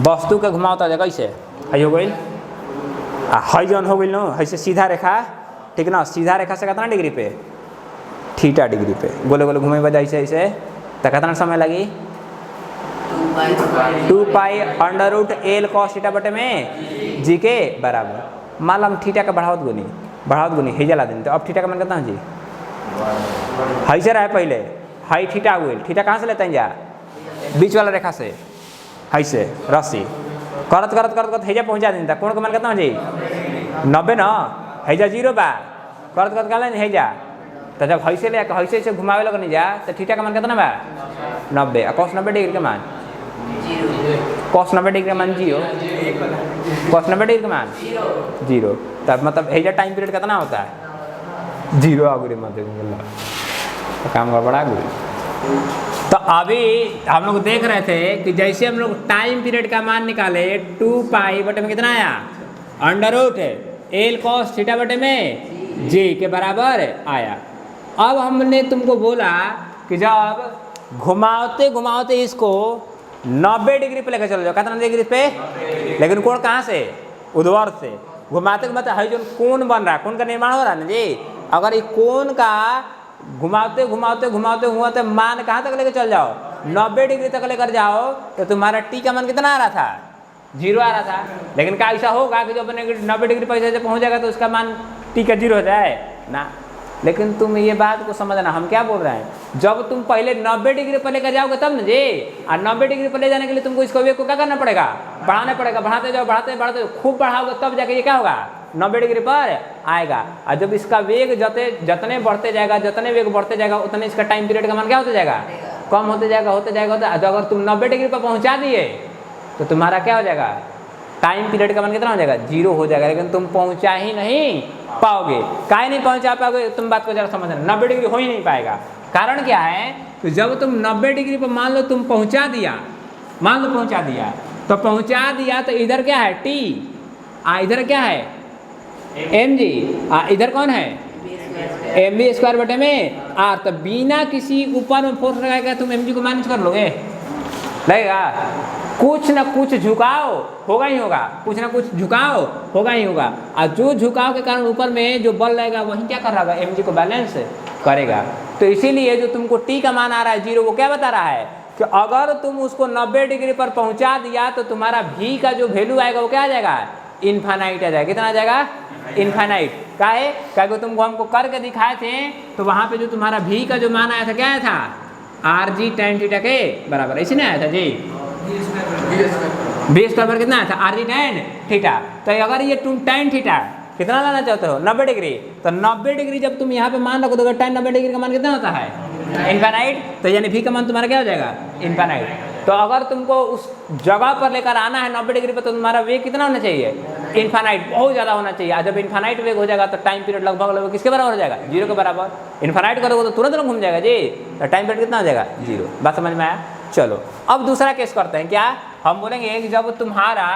वस्तु के घुमावता जगह कैसे है हो गई हाई जौन हो गई नो ऐसे सीधा रेखा ठीक ना, सीधा रेखा से कितना डिग्री पे थीटा डिग्री पे गोले गोले घूमे बजाई से ऐसे तो कितना समय लगी 2 pi under root l cos theta बटे में जी के बराबर। मान लो हम थीटा का बढ़ावत गुनी हे जला दिन, तो अब थीटा का मान कितना जी हाई से रहे पहले हाई थीटा हुई, थीटा कहाँ से लेते हैं जा बीच वाला रेखा से हाई से रस्सी करत करत करत करत हेजा पहुँचा दिन, कोण का मान कितना जी 90 ना, हेजा 0 बा करत करत का हेजा, तो जब हैसे ले हैसे से घुमावे लग नहीं जा तो थीटा का मान कितना बा 90 और cos 90 डिग्री का मान cos 90 डिग्री का मान 0 cos 90 डिग्री का मान 0, तब मतलब हेजा टाइम पीरियड कितना होता है 0 आगुरी मत तो काम गड़बड़ा गुरी। तो अभी हम लोग देख रहे थे कि जैसे हम लोग टाइम पीरियड का मान निकाले 2 पाई बटे में कितना आया under root l cos theta बटे में जी के बराबर आया। अब हमने तुमको बोला कि जब घुमाते घुमाते इसको 90 डिग्री पे लेकर चलो जाओ, कितना डिग्री पे, लेकिन कोण कहाँ से उद्वार से घुमाते घुमाते है जो कोण बन रहा है, कोण का निर्माण हो रहा है ना जी, अगर ये कोण का घुमाते घुमाते घुमाते घुमाते मान कहाँ तक लेकर चल जाओ 90 डिग्री तक लेकर जाओ, तो तुम्हारा टी का मान कितना आ रहा था 0 आ रहा था। लेकिन क्या ऐसा होगा कि जब 90 डिग्री पर से पहुँच जाएगा तो उसका मान टी का 0 हो जाए ना। लेकिन तुम ये बात को समझना हम क्या बोल रहे हैं, जब तुम पहले 90 डिग्री पर लेकर जाओगे तब ना जी, और 90 डिग्री पर ले जाने के लिए तुमको इसको वेग को क्या करना पड़ेगा बढ़ाना पड़ेगा, बढ़ाते जाओ बढ़ाते बढ़ाते खूब बढ़ाओगे तब जाके ये क्या होगा 90 डिग्री पर आएगा। और जब इसका वेग जितने बढ़ते जाएगा जितने वेग बढ़ते जाएगा उतने इसका टाइम पीरियड का मान क्या होता जाएगा कम होते जाएगा होते जाएगा। अगर तुम 90 डिग्री पर पहुँचा दिए तो तुम्हारा क्या हो जाएगा टाइम पीरियड का मान कितना हो जाएगा 0 हो जाएगा। लेकिन तुम पहुंचा ही नहीं पाओगे, काहे नहीं पहुंचा पाओगे, तुम बात को जरा समझना 90 डिग्री हो ही नहीं पाएगा। कारण क्या है कि जब तुम 90 डिग्री पर मान लो तुम पहुंचा दिया, मान लो पहुंचा दिया, तो पहुंचा दिया तो इधर क्या है टी, इधर क्या है mg, इधर कौन है mv स्क्वायर बटे में r। तो बिना किसी ऊपर में फोर्स लगाएगा तुम mg को मैनेज कर लोगे, लगेगा कुछ ना कुछ झुकाव होगा ही होगा, कुछ ना कुछ झुकाव होगा ही होगा। और जो झुकाव के कारण ऊपर में जो बल लगेगा वही क्या कर रहा होगा mg को बैलेंस करेगा। तो इसीलिए जो तुमको टी का मान आ रहा है 0, वो क्या बता रहा है कि अगर तुम उसको 90 डिग्री पर पहुंचा दिया तो तुम्हारा भी का जो वैल्यू आएगा वो क्या आ जाएगा, इनफाइनाइट आ जाएगा। कितना आ जाएगा, इनफाइनाइट। क्या है, क्या तुमको हमको करके दिखाए थे, तो वहाँ पे जो तुम्हारा भी का जो मान आया था क्या आया था, आर जी tan थीटा के बराबर, ऐसे नहीं आया था जी, बी स्क्वायर पर कितना आया था, आर जी tan थीटा। तो अगर ये तुम tan थीटा कितना लाना चाहते हो, 90 डिग्री, तो 90 डिग्री जब तुम यहाँ पे मान रखो तो tan 90 डिग्री का मान कितना होता है, इनफाइनाइट। तो यानी भी का मान तुम्हारा क्या हो जाएगा, इनफाइनाइट। तो अगर तुमको उस जगह पर लेकर आना है 90 डिग्री पर, तो तुम्हारा वेग कितना होना चाहिए, इनफाइनाइट, बहुत ज़्यादा होना चाहिए। जब इनफाइनाइट वेग हो जाएगा तो टाइम पीरियड लगभग किसके बराबर हो जाएगा, 0 के बराबर। इनफाइनाइट करोगे तो तुरंत घूम जाएगा जी, तो टाइम पीरियड कितना हो जाएगा, 0। बात समझ में आया। चलो अब दूसरा केस करते हैं। क्या हम बोलेंगे कि जब तुम्हारा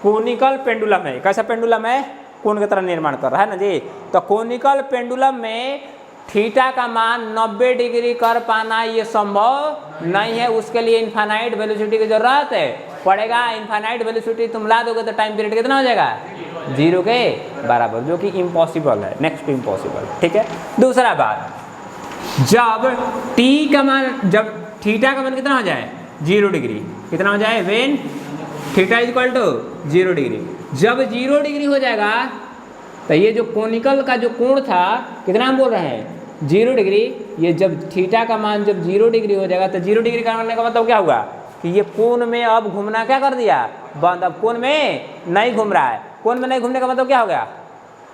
कोनिकल पेंडुलम है, कैसा पेंडुलम है, कोन की तरह निर्माण कर रहा है ना जी, तो कोनिकल पेंडुलम में थीटा का मान 90 डिग्री कर पाना ये संभव नहीं है, उसके लिए इनफाइनाइट वेलोसिटी की जरूरत है पड़ेगा। इनफाइनाइट वेलोसिटी तुम ला दोगे तो टाइम पीरियड कितना हो जाएगा, 0 के बराबर, जो कि इम्पॉसिबल है, नेक्स्ट टू इम्पॉसिबल। ठीक है। दूसरा बात, जब टी का मान, जब थीटा का मान कितना हो जाए, 0 डिग्री, कितना हो जाए, when theta is equal to 0 degree. जब 0 डिग्री हो जाएगा तो ये जो कोनिकल का जो कोण था, कितना हम बोल रहे हैं, 0 डिग्री। ये जब थीटा का मान जब 0 डिग्री हो जाएगा तो 0 डिग्री करने का मतलब क्या हुआ कि ये कोण में अब घूमना क्या कर दिया, बंद। अब कोण में नहीं घूम रहा है। कोण में नहीं घूमने का मतलब क्या हो गया,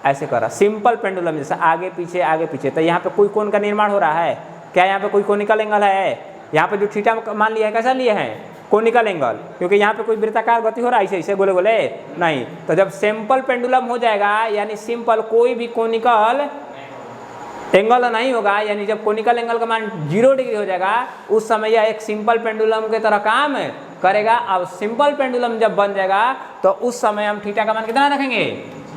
ऐसे कर रहा, सिंपल पेंडुलम जैसा आगे पीछे आगे पीछे। तो यहाँ पे कोई कोण का निर्माण हो रहा है क्या, यहाँ पे कोई कोनिकल एंगल है, यहाँ पे जो थीटा मान लिया है कैसा लिए हैं, कोनिकल एंगल, क्योंकि यहाँ पे कोई वृत्ताकार गति हो रहा है ऐसे ऐसे गोले गोले नहीं। तो जब सिंपल पेंडुलम हो जाएगा, यानी सिंपल कोई भी कोनिकल एंगल नहीं होगा, यानी जब कोनिकल एंगल का मान 0 डिग्री हो जाएगा, उस समय यह एक सिंपल पेंडुलम की तरह काम करेगा। अब सिंपल पेंडुलम जब बन जाएगा तो उस समय हम थीटा का मान कितना रखेंगे,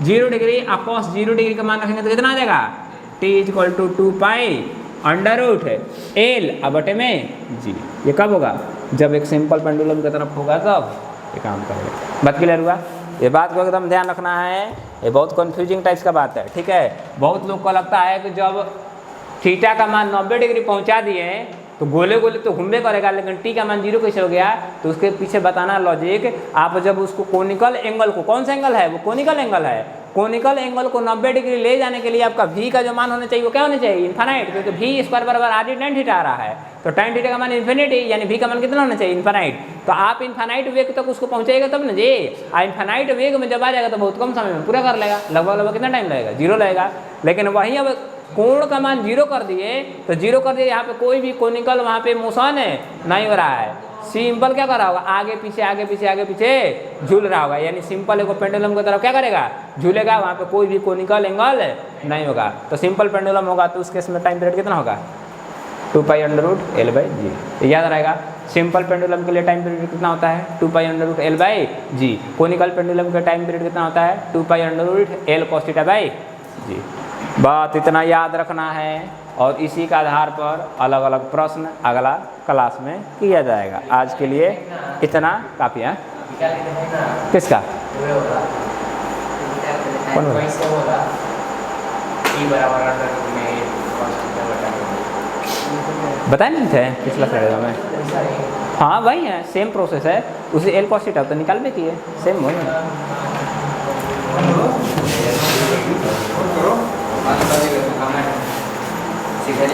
0 डिग्री, और cos 0 डिग्री का मान रखेंगे तो कितना आ जाएगा, t equal to 2 pi under root L बटे में जी। ये कब होगा, जब एक सिंपल पेंडुलम की तरफ होगा तब ये काम करेगा। बात क्लियर हुआ। ये बात को एकदम ध्यान रखना है, ये बहुत कन्फ्यूजिंग टाइप्स का बात है। ठीक है। बहुत लोग को लगता है कि जब थीटा का मान 90 डिग्री पहुंचा दिए तो गोले गोले तो घूमबे करेगा, लेकिन टी का मान 0 कैसे हो गया, तो उसके पीछे बताना लॉजिक। आप जब उसको कोनिकल एंगल को, कौन सा एंगल है वो, कोनिकल एंगल है, कोनिकल एंगल को 90 डिग्री ले जाने के लिए आपका भी का जो मान होना चाहिए वो क्या होना चाहिए, इनफाइनाइट, क्योंकि भी स्क्वायर बराबर आर जी tan थीटा आ रहा है। तो tan थीटा का मान इन्फिनिटी, यानी भी का मान कितना होना चाहिए, इनफाइनाइट। तो आप इनफाइनाइट वेग तक उसको पहुंचाएगा तब ना जी। इनफाइनाइट वेग में जब आ जाएगा तो बहुत कम समय में पूरा कर लेगा, लगभग कितना टाइम लगेगा, 0 लगेगा। लेकिन वहीं अब कोण का मान 0 कर दिए तो 0 कर दिए, यहाँ पे कोई भी कोनिकल वहाँ पे मोशन नहीं हो रहा है, सिंपल क्या कर रहा होगा, आगे पीछे आगे पीछे आगे पीछे झूल रहा होगा, यानी सिंपल एक पेंडुलम की तरफ क्या करेगा, झूलेगा, वहाँ पे कोई भी कोनिकल एंगल नहीं होगा। तो सिंपल पेंडुलम होगा तो उस केस में टाइम पीरियड कितना होगा, 2 पाई अंडर रूट L/G। याद रहेगा, सिंपल पेंडुलम के लिए टाइम पीरियड कितना होता है, 2 pi under root L/G। Conical pendulum का टाइम पीरियड कितना होता है, 2 pi under root L cos θ/G। बात इतना याद रखना है, और इसी के आधार पर अलग अलग प्रश्न अगला क्लास में किया जाएगा। आज के लिए इतना काफ़ी है। किसका कौन बताए नहीं थे पिछला स्लाइड में? हाँ वही है, सेम प्रोसेस है, उसे L cos θ तो निकाल भी किए, सेम वही है। सिखाने